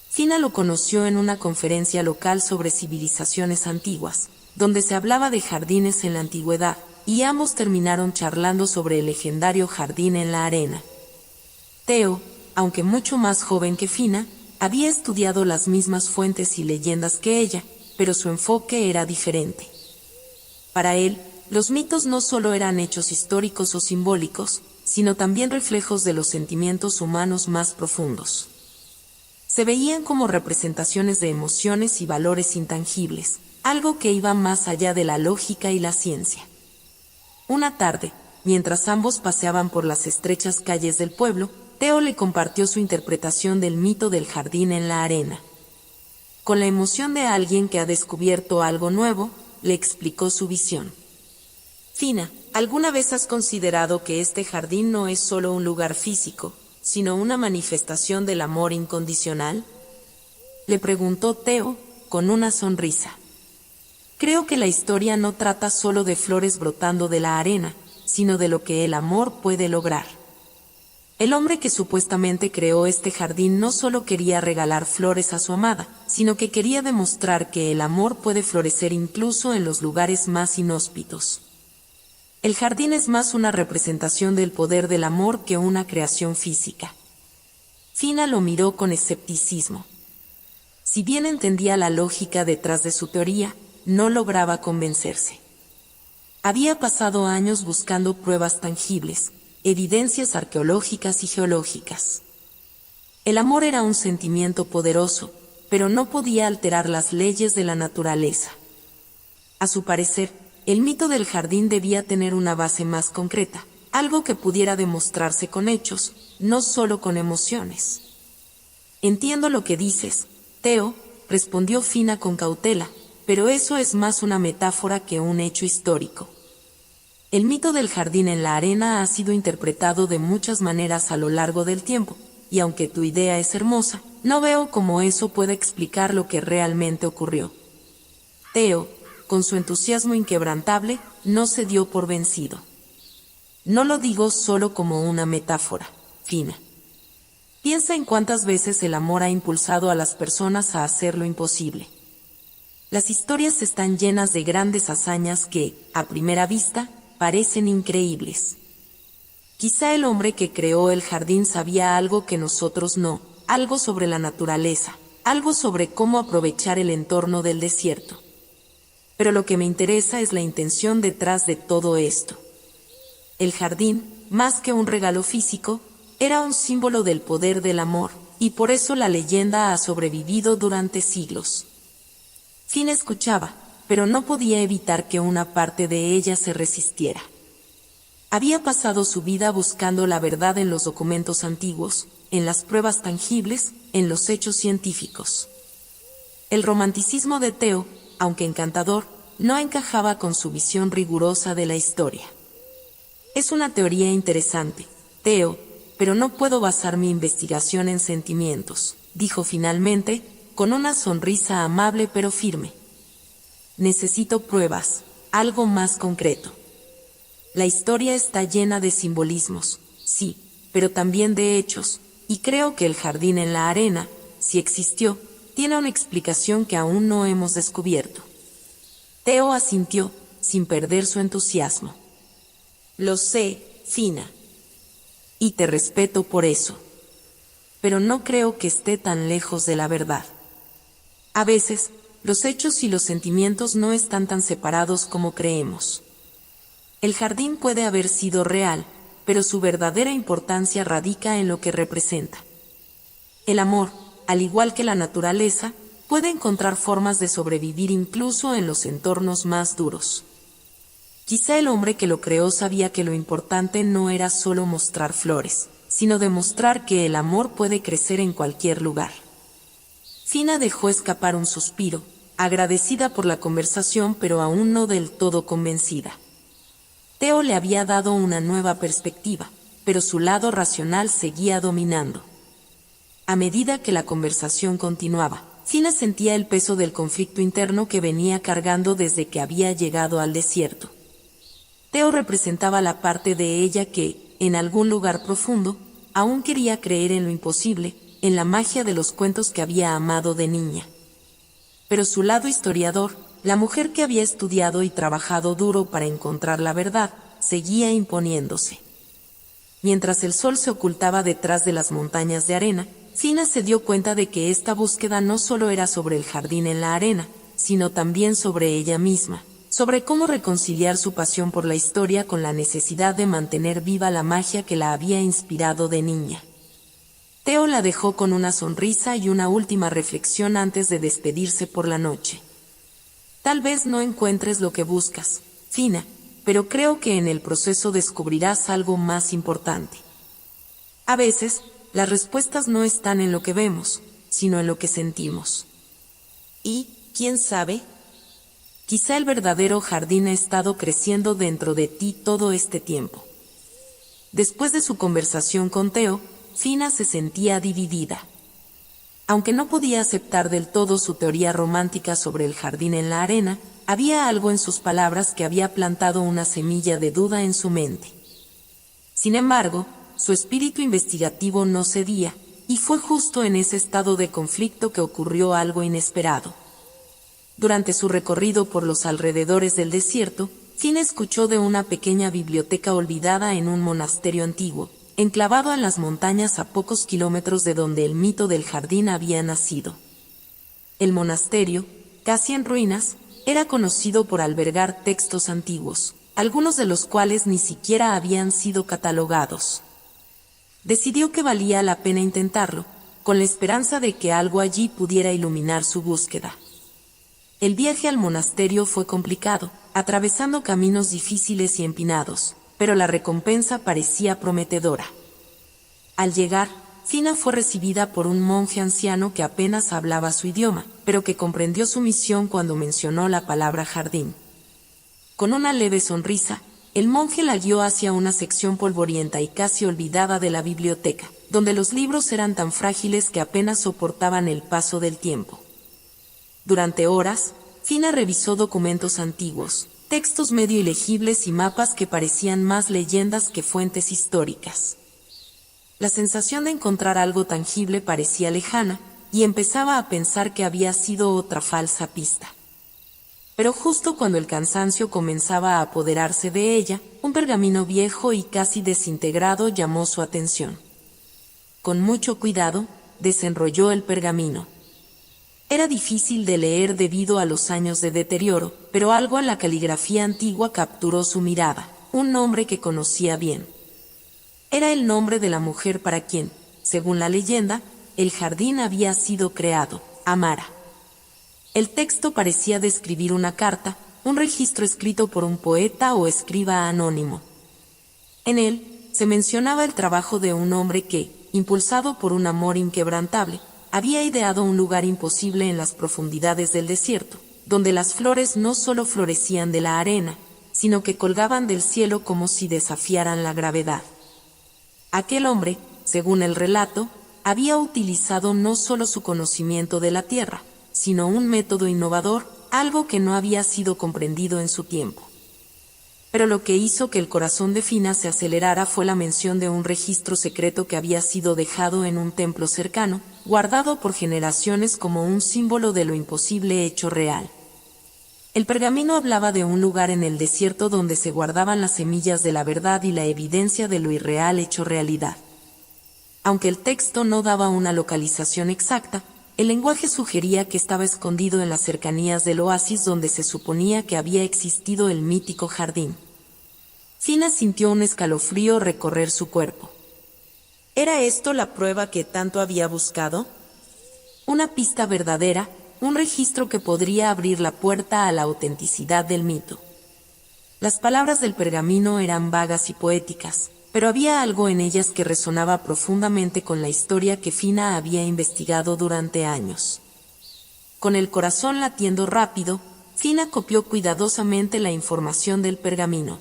Fina lo conoció en una conferencia local sobre civilizaciones antiguas, donde se hablaba de jardines en la antigüedad, y ambos terminaron charlando sobre el legendario jardín en la arena. Theo, aunque mucho más joven que Fina, había estudiado las mismas fuentes y leyendas que ella, pero su enfoque era diferente. Para él, los mitos no solo eran hechos históricos o simbólicos, sino también reflejos de los sentimientos humanos más profundos. Se veían como representaciones de emociones y valores intangibles, algo que iba más allá de la lógica y la ciencia. Una tarde, mientras ambos paseaban por las estrechas calles del pueblo, Theo le compartió su interpretación del mito del jardín en la arena. Con la emoción de alguien que ha descubierto algo nuevo, le explicó su visión. Fina, ¿alguna vez has considerado que este jardín no es solo un lugar físico, sino una manifestación del amor incondicional? Le preguntó Theo, con una sonrisa. Creo que la historia no trata solo de flores brotando de la arena, sino de lo que el amor puede lograr. El hombre que supuestamente creó este jardín no solo quería regalar flores a su amada, sino que quería demostrar que el amor puede florecer incluso en los lugares más inhóspitos. El jardín es más una representación del poder del amor que una creación física. Fina lo miró con escepticismo. Si bien entendía la lógica detrás de su teoría, no lograba convencerse. Había pasado años buscando pruebas tangibles, evidencias arqueológicas y geológicas. El amor era un sentimiento poderoso, pero no podía alterar las leyes de la naturaleza. A su parecer, el mito del jardín debía tener una base más concreta, algo que pudiera demostrarse con hechos, no solo con emociones. Entiendo lo que dices, Theo, respondió Fina con cautela, pero eso es más una metáfora que un hecho histórico. El mito del jardín en la arena ha sido interpretado de muchas maneras a lo largo del tiempo, y aunque tu idea es hermosa, no veo cómo eso puede explicar lo que realmente ocurrió. Theo, con su entusiasmo inquebrantable, no se dio por vencido. No lo digo solo como una metáfora, Fina. Piensa en cuántas veces el amor ha impulsado a las personas a hacer lo imposible. Las historias están llenas de grandes hazañas que, a primera vista, parecen increíbles. Quizá el hombre que creó el jardín sabía algo que nosotros no, algo sobre la naturaleza, algo sobre cómo aprovechar el entorno del desierto. Pero lo que me interesa es la intención detrás de todo esto. El jardín, más que un regalo físico, era un símbolo del poder del amor, y por eso la leyenda ha sobrevivido durante siglos. Fina escuchaba, pero no podía evitar que una parte de ella se resistiera. Había pasado su vida buscando la verdad en los documentos antiguos, en las pruebas tangibles, en los hechos científicos. El romanticismo de Theo, aunque encantador, no encajaba con su visión rigurosa de la historia. Es una teoría interesante, Theo, pero no puedo basar mi investigación en sentimientos, dijo finalmente, con una sonrisa amable pero firme. Necesito pruebas, algo más concreto. La historia está llena de simbolismos, sí, pero también de hechos, y creo que el jardín en la arena, si existió, tiene una explicación que aún no hemos descubierto. Theo asintió, sin perder su entusiasmo. Lo sé, Fina. Y te respeto por eso. Pero no creo que esté tan lejos de la verdad. A veces, los hechos y los sentimientos no están tan separados como creemos. El jardín puede haber sido real, pero su verdadera importancia radica en lo que representa. El amor, al igual que la naturaleza, puede encontrar formas de sobrevivir incluso en los entornos más duros. Quizá el hombre que lo creó sabía que lo importante no era solo mostrar flores, sino demostrar que el amor puede crecer en cualquier lugar. Fina dejó escapar un suspiro, agradecida por la conversación pero aún no del todo convencida. Theo le había dado una nueva perspectiva, pero su lado racional seguía dominando. A medida que la conversación continuaba, Fina sentía el peso del conflicto interno que venía cargando desde que había llegado al desierto. Teo representaba la parte de ella que, en algún lugar profundo, aún quería creer en lo imposible, en la magia de los cuentos que había amado de niña. Pero su lado historiador, la mujer que había estudiado y trabajado duro para encontrar la verdad, seguía imponiéndose. Mientras el sol se ocultaba detrás de las montañas de arena, Fina se dio cuenta de que esta búsqueda no solo era sobre el jardín en la arena, sino también sobre ella misma, sobre cómo reconciliar su pasión por la historia con la necesidad de mantener viva la magia que la había inspirado de niña. Teo la dejó con una sonrisa y una última reflexión antes de despedirse por la noche. Tal vez no encuentres lo que buscas, Fina, pero creo que en el proceso descubrirás algo más importante. A veces, las respuestas no están en lo que vemos, sino en lo que sentimos. Y, ¿quién sabe? Quizá el verdadero jardín ha estado creciendo dentro de ti todo este tiempo. Después de su conversación con Teo, Fina se sentía dividida. Aunque no podía aceptar del todo su teoría romántica sobre el jardín en la arena, había algo en sus palabras que había plantado una semilla de duda en su mente. Sin embargo, su espíritu investigativo no cedía, y fue justo en ese estado de conflicto que ocurrió algo inesperado. Durante su recorrido por los alrededores del desierto, Fina escuchó de una pequeña biblioteca olvidada en un monasterio antiguo, enclavado en las montañas a pocos kilómetros de donde el mito del jardín había nacido. El monasterio, casi en ruinas, era conocido por albergar textos antiguos, algunos de los cuales ni siquiera habían sido catalogados. Decidió que valía la pena intentarlo, con la esperanza de que algo allí pudiera iluminar su búsqueda. El viaje al monasterio fue complicado, atravesando caminos difíciles y empinados, pero la recompensa parecía prometedora. Al llegar, Fina fue recibida por un monje anciano que apenas hablaba su idioma, pero que comprendió su misión cuando mencionó la palabra jardín. Con una leve sonrisa, el monje la guió hacia una sección polvorienta y casi olvidada de la biblioteca, donde los libros eran tan frágiles que apenas soportaban el paso del tiempo. Durante horas, Fina revisó documentos antiguos, textos medio ilegibles y mapas que parecían más leyendas que fuentes históricas. La sensación de encontrar algo tangible parecía lejana, y empezaba a pensar que había sido otra falsa pista. Pero justo cuando el cansancio comenzaba a apoderarse de ella, un pergamino viejo y casi desintegrado llamó su atención. Con mucho cuidado, desenrolló el pergamino. Era difícil de leer debido a los años de deterioro, pero algo en la caligrafía antigua capturó su mirada, un nombre que conocía bien. Era el nombre de la mujer para quien, según la leyenda, el jardín había sido creado, Amara. El texto parecía describir una carta, un registro escrito por un poeta o escriba anónimo. En él, se mencionaba el trabajo de un hombre que, impulsado por un amor inquebrantable, había ideado un lugar imposible en las profundidades del desierto, donde las flores no solo florecían de la arena, sino que colgaban del cielo como si desafiaran la gravedad. Aquel hombre, según el relato, había utilizado no solo su conocimiento de la tierra, sino un método innovador, algo que no había sido comprendido en su tiempo. Pero lo que hizo que el corazón de Fina se acelerara fue la mención de un registro secreto que había sido dejado en un templo cercano, guardado por generaciones como un símbolo de lo imposible hecho real. El pergamino hablaba de un lugar en el desierto donde se guardaban las semillas de la verdad y la evidencia de lo irreal hecho realidad. Aunque el texto no daba una localización exacta, el lenguaje sugería que estaba escondido en las cercanías del oasis donde se suponía que había existido el mítico jardín. Fina sintió un escalofrío recorrer su cuerpo. ¿Era esto la prueba que tanto había buscado? Una pista verdadera, un registro que podría abrir la puerta a la autenticidad del mito. Las palabras del pergamino eran vagas y poéticas, pero había algo en ellas que resonaba profundamente con la historia que Fina había investigado durante años. Con el corazón latiendo rápido, Fina copió cuidadosamente la información del pergamino.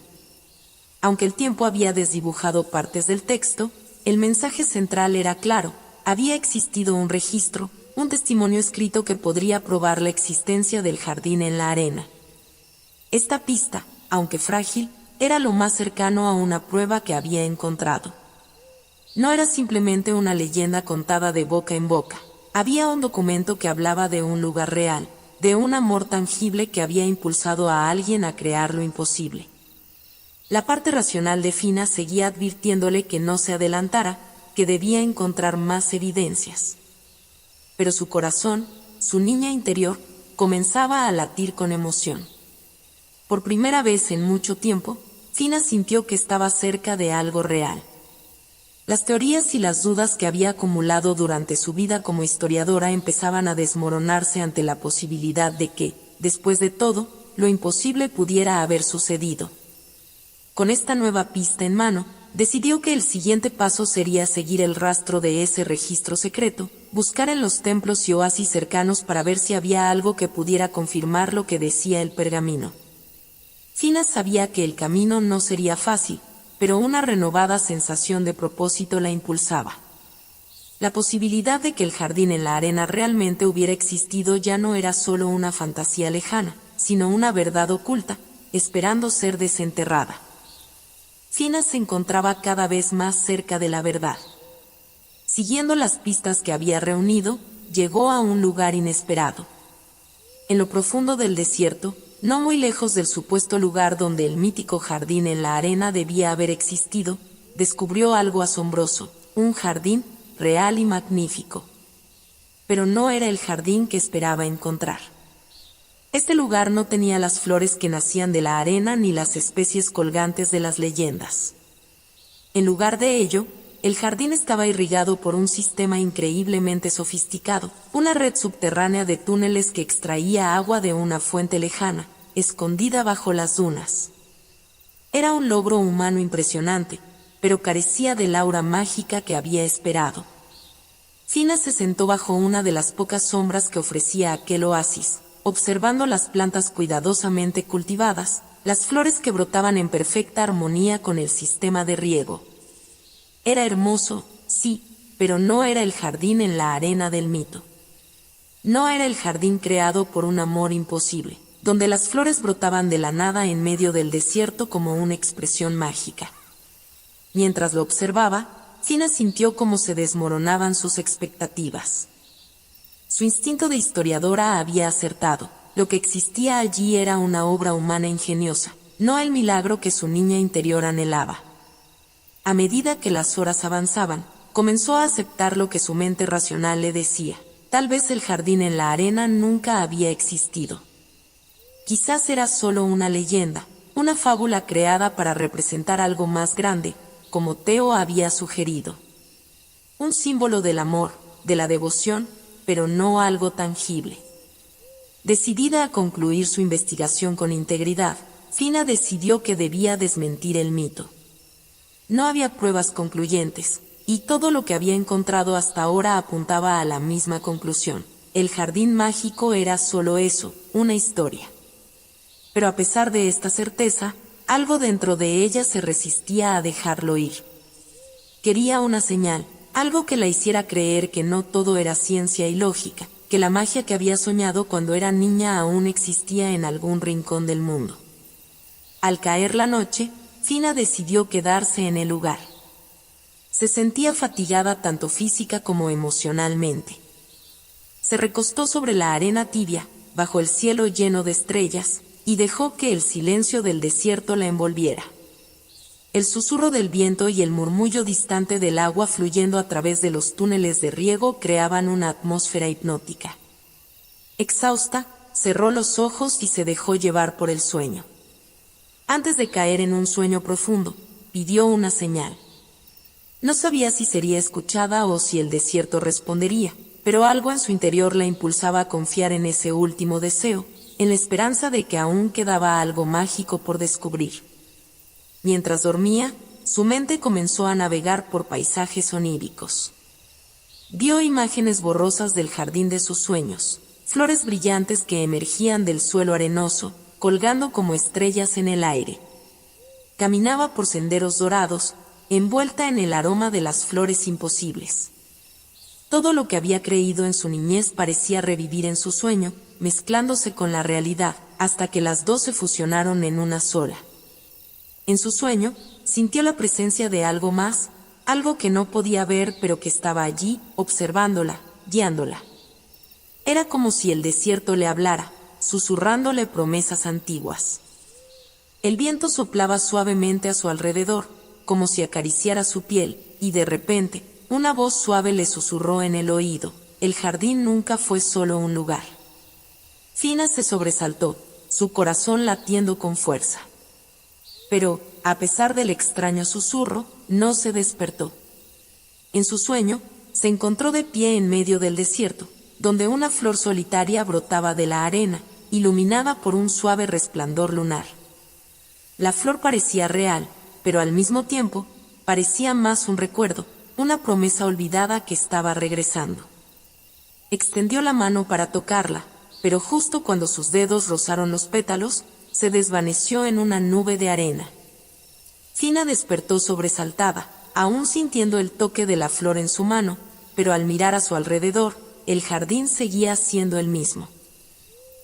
Aunque el tiempo había desdibujado partes del texto, el mensaje central era claro: había existido un registro, un testimonio escrito que podría probar la existencia del jardín en la arena. Esta pista, aunque frágil, era lo más cercano a una prueba que había encontrado. No era simplemente una leyenda contada de boca en boca. Había un documento que hablaba de un lugar real, de un amor tangible que había impulsado a alguien a crear lo imposible. La parte racional de Fina seguía advirtiéndole que no se adelantara, que debía encontrar más evidencias. Pero su corazón, su niña interior, comenzaba a latir con emoción. Por primera vez en mucho tiempo, Fina sintió que estaba cerca de algo real. Las teorías y las dudas que había acumulado durante su vida como historiadora empezaban a desmoronarse ante la posibilidad de que, después de todo, lo imposible pudiera haber sucedido. Con esta nueva pista en mano, decidió que el siguiente paso sería seguir el rastro de ese registro secreto, buscar en los templos y oasis cercanos para ver si había algo que pudiera confirmar lo que decía el pergamino. Fina sabía que el camino no sería fácil, pero una renovada sensación de propósito la impulsaba. La posibilidad de que el jardín en la arena realmente hubiera existido ya no era solo una fantasía lejana, sino una verdad oculta, esperando ser desenterrada. Fina se encontraba cada vez más cerca de la verdad. Siguiendo las pistas que había reunido, llegó a un lugar inesperado. En lo profundo del desierto, no muy lejos del supuesto lugar donde el mítico jardín en la arena debía haber existido, descubrió algo asombroso, un jardín real y magnífico. Pero no era el jardín que esperaba encontrar. Este lugar no tenía las flores que nacían de la arena ni las especies colgantes de las leyendas. En lugar de ello, el jardín estaba irrigado por un sistema increíblemente sofisticado, una red subterránea de túneles que extraía agua de una fuente lejana, escondida bajo las dunas. Era un logro humano impresionante, pero carecía del aura mágica que había esperado. Fina se sentó bajo una de las pocas sombras que ofrecía aquel oasis, observando las plantas cuidadosamente cultivadas, las flores que brotaban en perfecta armonía con el sistema de riego. Era hermoso, sí, pero no era el jardín en la arena del mito. No era el jardín creado por un amor imposible, donde las flores brotaban de la nada en medio del desierto como una expresión mágica. Mientras lo observaba, Fina sintió cómo se desmoronaban sus expectativas. Su instinto de historiadora había acertado. Lo que existía allí era una obra humana ingeniosa, no el milagro que su niña interior anhelaba. A medida que las horas avanzaban, comenzó a aceptar lo que su mente racional le decía. Tal vez el jardín en la arena nunca había existido. Quizás era solo una leyenda, una fábula creada para representar algo más grande, como Theo había sugerido. Un símbolo del amor, de la devoción, pero no algo tangible. Decidida a concluir su investigación con integridad, Fina decidió que debía desmentir el mito. No había pruebas concluyentes, y todo lo que había encontrado hasta ahora apuntaba a la misma conclusión. El jardín mágico era solo eso, una historia. Pero a pesar de esta certeza, algo dentro de ella se resistía a dejarlo ir. Quería una señal, algo que la hiciera creer que no todo era ciencia y lógica, que la magia que había soñado cuando era niña aún existía en algún rincón del mundo. Al caer la noche, Fina decidió quedarse en el lugar. Se sentía fatigada tanto física como emocionalmente. Se recostó sobre la arena tibia, bajo el cielo lleno de estrellas, y dejó que el silencio del desierto la envolviera. El susurro del viento y el murmullo distante del agua fluyendo a través de los túneles de riego creaban una atmósfera hipnótica. Exhausta, cerró los ojos y se dejó llevar por el sueño. Antes de caer en un sueño profundo, pidió una señal. No sabía si sería escuchada o si el desierto respondería, pero algo en su interior la impulsaba a confiar en ese último deseo, en la esperanza de que aún quedaba algo mágico por descubrir. Mientras dormía, su mente comenzó a navegar por paisajes oníricos. Vio imágenes borrosas del jardín de sus sueños, flores brillantes que emergían del suelo arenoso, colgando como estrellas en el aire. Caminaba por senderos dorados, envuelta en el aroma de las flores imposibles. Todo lo que había creído en su niñez parecía revivir en su sueño, mezclándose con la realidad, hasta que las dos se fusionaron en una sola. En su sueño, sintió la presencia de algo más, algo que no podía ver pero que estaba allí, observándola, guiándola. Era como si el desierto le hablara, susurrándole promesas antiguas. El viento soplaba suavemente a su alrededor, como si acariciara su piel, y de repente, una voz suave le susurró en el oído: el jardín nunca fue solo un lugar. Fina se sobresaltó, su corazón latiendo con fuerza. Pero, a pesar del extraño susurro, no se despertó. En su sueño, se encontró de pie en medio del desierto, donde una flor solitaria brotaba de la arena, iluminada por un suave resplandor lunar. La flor parecía real, pero al mismo tiempo, parecía más un recuerdo, una promesa olvidada que estaba regresando. Extendió la mano para tocarla, pero justo cuando sus dedos rozaron los pétalos, se desvaneció en una nube de arena. Fina despertó sobresaltada, aún sintiendo el toque de la flor en su mano, pero al mirar a su alrededor, el jardín seguía siendo el mismo.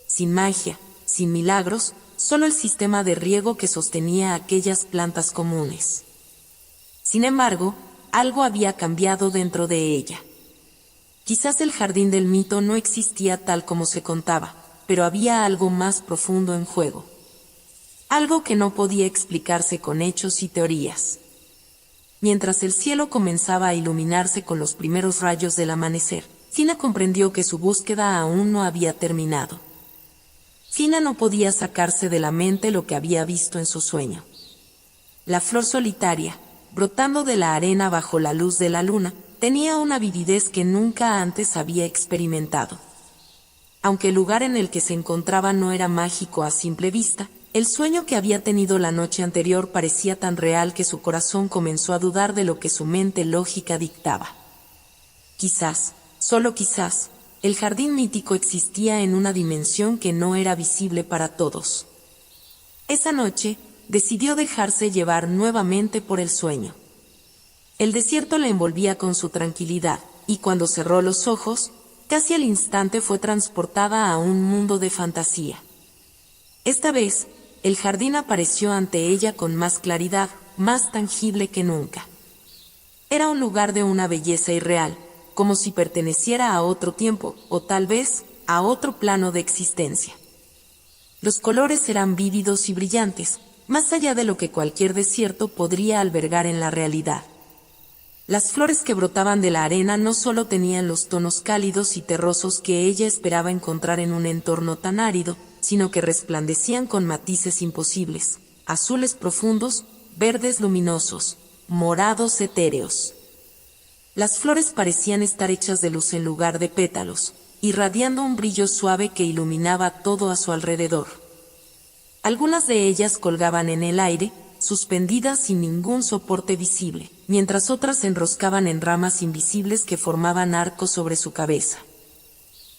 Sin magia, sin milagros, solo el sistema de riego que sostenía aquellas plantas comunes. Sin embargo, algo había cambiado dentro de ella. Quizás el jardín del mito no existía tal como se contaba, pero había algo más profundo en juego. Algo que no podía explicarse con hechos y teorías. Mientras el cielo comenzaba a iluminarse con los primeros rayos del amanecer, Fina comprendió que su búsqueda aún no había terminado. Fina no podía sacarse de la mente lo que había visto en su sueño. La flor solitaria, brotando de la arena bajo la luz de la luna, tenía una vividez que nunca antes había experimentado. Aunque el lugar en el que se encontraba no era mágico a simple vista, el sueño que había tenido la noche anterior parecía tan real que su corazón comenzó a dudar de lo que su mente lógica dictaba. Quizás, solo quizás, el jardín mítico existía en una dimensión que no era visible para todos. Esa noche, decidió dejarse llevar nuevamente por el sueño. El desierto la envolvía con su tranquilidad, y cuando cerró los ojos, casi al instante fue transportada a un mundo de fantasía. Esta vez, el jardín apareció ante ella con más claridad, más tangible que nunca. Era un lugar de una belleza irreal, como si perteneciera a otro tiempo, o tal vez, a otro plano de existencia. Los colores eran vívidos y brillantes, más allá de lo que cualquier desierto podría albergar en la realidad. Las flores que brotaban de la arena no solo tenían los tonos cálidos y terrosos que ella esperaba encontrar en un entorno tan árido, sino que resplandecían con matices imposibles, azules profundos, verdes luminosos, morados etéreos. Las flores parecían estar hechas de luz en lugar de pétalos, irradiando un brillo suave que iluminaba todo a su alrededor. Algunas de ellas colgaban en el aire, suspendidas sin ningún soporte visible, mientras otras se enroscaban en ramas invisibles que formaban arcos sobre su cabeza.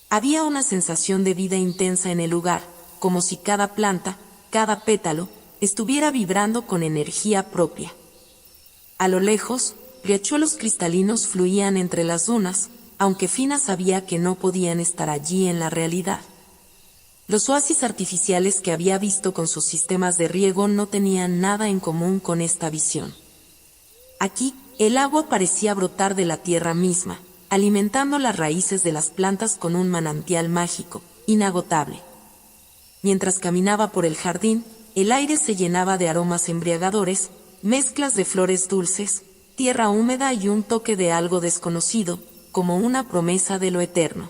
Había una sensación de vida intensa en el lugar, como si cada planta, cada pétalo, estuviera vibrando con energía propia. A lo lejos, riachuelos cristalinos fluían entre las dunas, aunque Fina sabía que no podían estar allí en la realidad. Los oasis artificiales que había visto con sus sistemas de riego no tenían nada en común con esta visión. Aquí, el agua parecía brotar de la tierra misma, alimentando las raíces de las plantas con un manantial mágico, inagotable. Mientras caminaba por el jardín, el aire se llenaba de aromas embriagadores, mezclas de flores dulces, tierra húmeda y un toque de algo desconocido, como una promesa de lo eterno.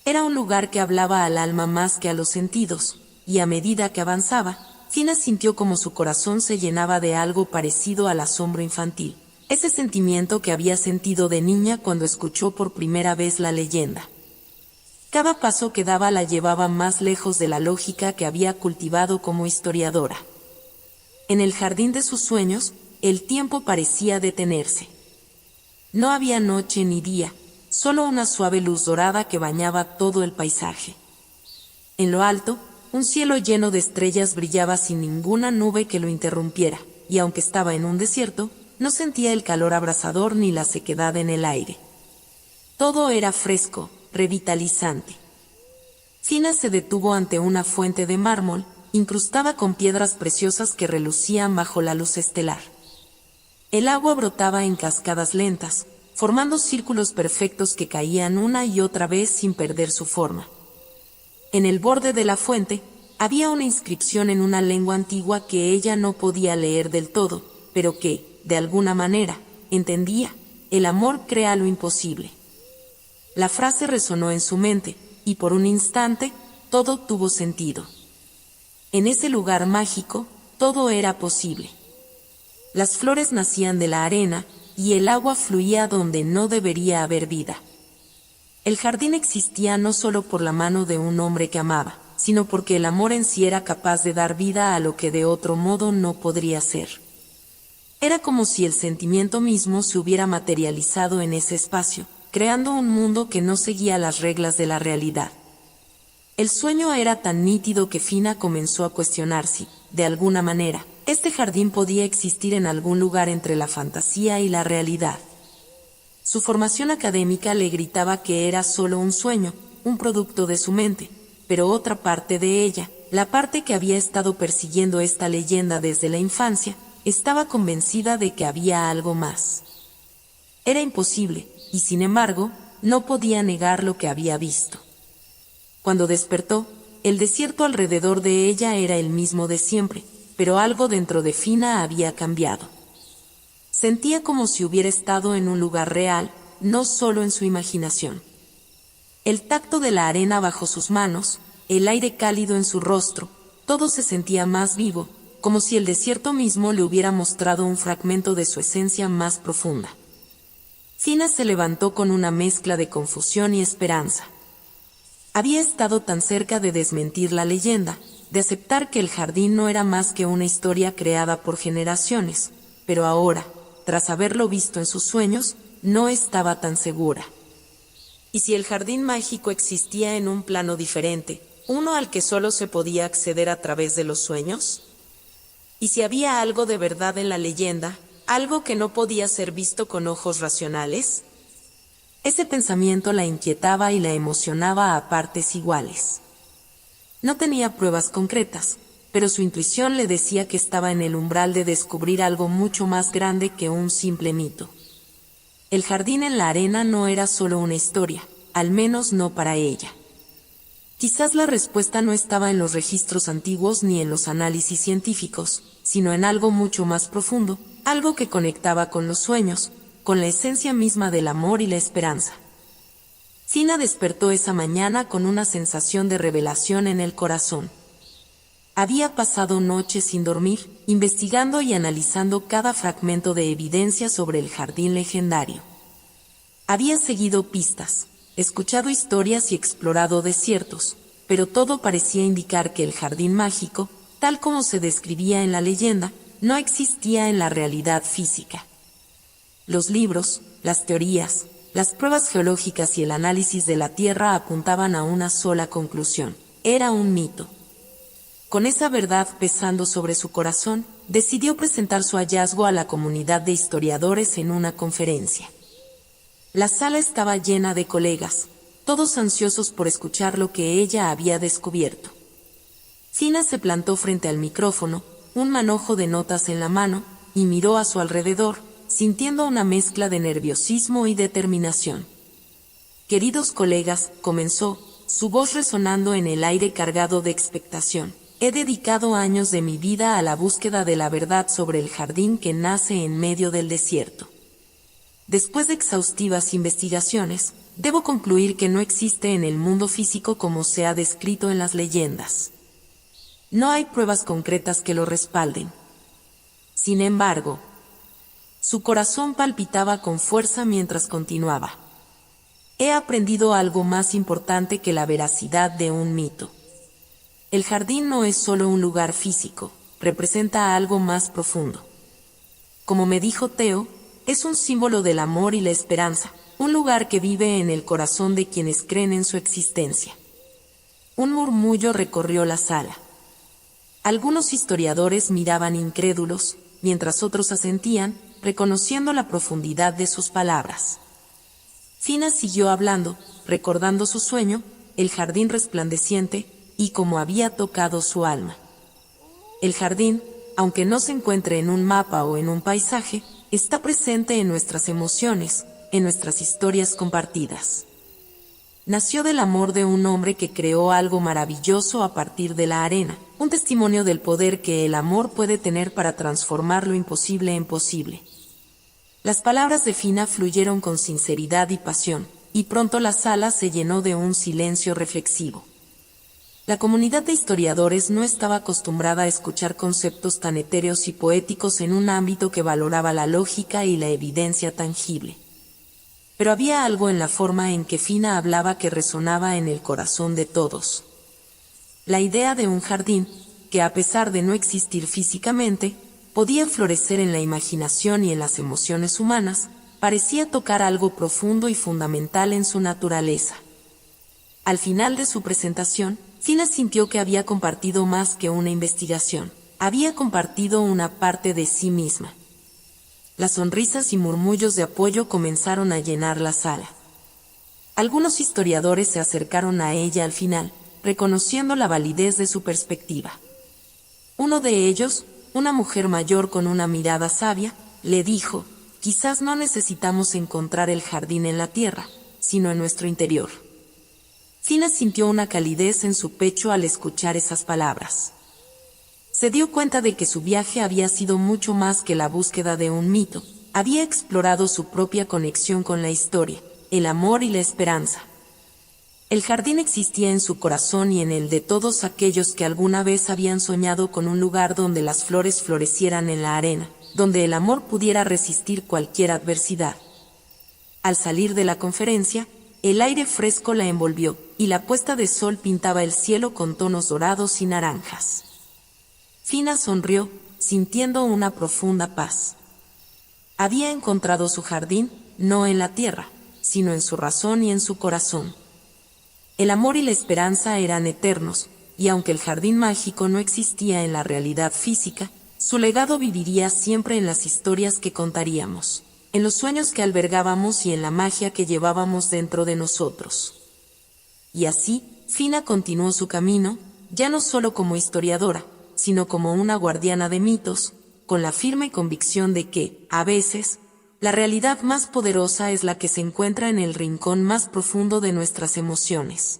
Era un lugar que hablaba al alma más que a los sentidos, y a medida que avanzaba, Fina sintió como su corazón se llenaba de algo parecido al asombro infantil, ese sentimiento que había sentido de niña cuando escuchó por primera vez la leyenda. Cada paso que daba la llevaba más lejos de la lógica que había cultivado como historiadora. En el jardín de sus sueños, el tiempo parecía detenerse. No había noche ni día, solo una suave luz dorada que bañaba todo el paisaje. En lo alto, un cielo lleno de estrellas brillaba sin ninguna nube que lo interrumpiera, y aunque estaba en un desierto, no sentía el calor abrasador ni la sequedad en el aire. Todo era fresco, revitalizante. Fina se detuvo ante una fuente de mármol, incrustada con piedras preciosas que relucían bajo la luz estelar. El agua brotaba en cascadas lentas, formando círculos perfectos que caían una y otra vez sin perder su forma. En el borde de la fuente, había una inscripción en una lengua antigua que ella no podía leer del todo, pero que, de alguna manera, entendía: el amor crea lo imposible. La frase resonó en su mente, y por un instante, todo tuvo sentido. En ese lugar mágico, todo era posible. Las flores nacían de la arena, y el agua fluía donde no debería haber vida. El jardín existía no solo por la mano de un hombre que amaba, sino porque el amor en sí era capaz de dar vida a lo que de otro modo no podría ser. Era como si el sentimiento mismo se hubiera materializado en ese espacio, creando un mundo que no seguía las reglas de la realidad. El sueño era tan nítido que Fina comenzó a cuestionar si, de alguna manera, este jardín podía existir en algún lugar entre la fantasía y la realidad. Su formación académica le gritaba que era solo un sueño, un producto de su mente, pero otra parte de ella, la parte que había estado persiguiendo esta leyenda desde la infancia, estaba convencida de que había algo más. Era imposible, y sin embargo, no podía negar lo que había visto. Cuando despertó, el desierto alrededor de ella era el mismo de siempre, pero algo dentro de Fina había cambiado. Sentía como si hubiera estado en un lugar real, no solo en su imaginación. El tacto de la arena bajo sus manos, el aire cálido en su rostro, todo se sentía más vivo, como si el desierto mismo le hubiera mostrado un fragmento de su esencia más profunda. Fina se levantó con una mezcla de confusión y esperanza. Había estado tan cerca de desmentir la leyenda, de aceptar que el jardín no era más que una historia creada por generaciones, pero ahora, tras haberlo visto en sus sueños, no estaba tan segura. ¿Y si el jardín mágico existía en un plano diferente, uno al que solo se podía acceder a través de los sueños? ¿Y si había algo de verdad en la leyenda, algo que no podía ser visto con ojos racionales? Ese pensamiento la inquietaba y la emocionaba a partes iguales. No tenía pruebas concretas, pero su intuición le decía que estaba en el umbral de descubrir algo mucho más grande que un simple mito. El jardín en la arena no era solo una historia, al menos no para ella. Quizás la respuesta no estaba en los registros antiguos ni en los análisis científicos, sino en algo mucho más profundo, algo que conectaba con los sueños, con la esencia misma del amor y la esperanza. Fina despertó esa mañana con una sensación de revelación en el corazón. Había pasado noches sin dormir, investigando y analizando cada fragmento de evidencia sobre el jardín legendario. Había seguido pistas, escuchado historias y explorado desiertos, pero todo parecía indicar que el jardín mágico, tal como se describía en la leyenda, no existía en la realidad física. Los libros, las teorías, las pruebas geológicas y el análisis de la Tierra apuntaban a una sola conclusión: era un mito. Con esa verdad pesando sobre su corazón, decidió presentar su hallazgo a la comunidad de historiadores en una conferencia. La sala estaba llena de colegas, todos ansiosos por escuchar lo que ella había descubierto. Fina se plantó frente al micrófono, un manojo de notas en la mano, y miró a su alrededor, sintiendo una mezcla de nerviosismo y determinación. «Queridos colegas», comenzó, su voz resonando en el aire cargado de expectación, «he dedicado años de mi vida a la búsqueda de la verdad sobre el jardín que nace en medio del desierto. Después de exhaustivas investigaciones, debo concluir que no existe en el mundo físico como se ha descrito en las leyendas. No hay pruebas concretas que lo respalden. Sin embargo, su corazón palpitaba con fuerza mientras continuaba. He aprendido algo más importante que la veracidad de un mito. El jardín no es solo un lugar físico, representa algo más profundo. Como me dijo Theo, es un símbolo del amor y la esperanza, un lugar que vive en el corazón de quienes creen en su existencia». Un murmullo recorrió la sala. Algunos historiadores miraban incrédulos, mientras otros asentían, reconociendo la profundidad de sus palabras. Fina siguió hablando, recordando su sueño, el jardín resplandeciente, y cómo había tocado su alma. El jardín, aunque no se encuentre en un mapa o en un paisaje, está presente en nuestras emociones, en nuestras historias compartidas. Nació del amor de un hombre que creó algo maravilloso a partir de la arena, un testimonio del poder que el amor puede tener para transformar lo imposible en posible. Las palabras de Fina fluyeron con sinceridad y pasión, y pronto la sala se llenó de un silencio reflexivo. La comunidad de historiadores no estaba acostumbrada a escuchar conceptos tan etéreos y poéticos en un ámbito que valoraba la lógica y la evidencia tangible. Pero había algo en la forma en que Fina hablaba que resonaba en el corazón de todos. La idea de un jardín, que a pesar de no existir físicamente, podía florecer en la imaginación y en las emociones humanas, parecía tocar algo profundo y fundamental en su naturaleza. Al final de su presentación, Fina sintió que había compartido más que una investigación, había compartido una parte de sí misma. Las sonrisas y murmullos de apoyo comenzaron a llenar la sala. Algunos historiadores se acercaron a ella al final, reconociendo la validez de su perspectiva. Uno de ellos, una mujer mayor con una mirada sabia, le dijo: quizás no necesitamos encontrar el jardín en la tierra, sino en nuestro interior. Fina sintió una calidez en su pecho al escuchar esas palabras. Se dio cuenta de que su viaje había sido mucho más que la búsqueda de un mito, había explorado su propia conexión con la historia, el amor y la esperanza. El jardín existía en su corazón y en el de todos aquellos que alguna vez habían soñado con un lugar donde las flores florecieran en la arena, donde el amor pudiera resistir cualquier adversidad. Al salir de la conferencia, el aire fresco la envolvió, y la puesta de sol pintaba el cielo con tonos dorados y naranjas. Fina sonrió, sintiendo una profunda paz. Había encontrado su jardín, no en la tierra, sino en su razón y en su corazón. El amor y la esperanza eran eternos, y aunque el jardín mágico no existía en la realidad física, su legado viviría siempre en las historias que contaríamos, en los sueños que albergábamos y en la magia que llevábamos dentro de nosotros. Y así, Fina continuó su camino, ya no solo como historiadora, sino como una guardiana de mitos, con la firme convicción de que, a veces, la realidad más poderosa es la que se encuentra en el rincón más profundo de nuestras emociones.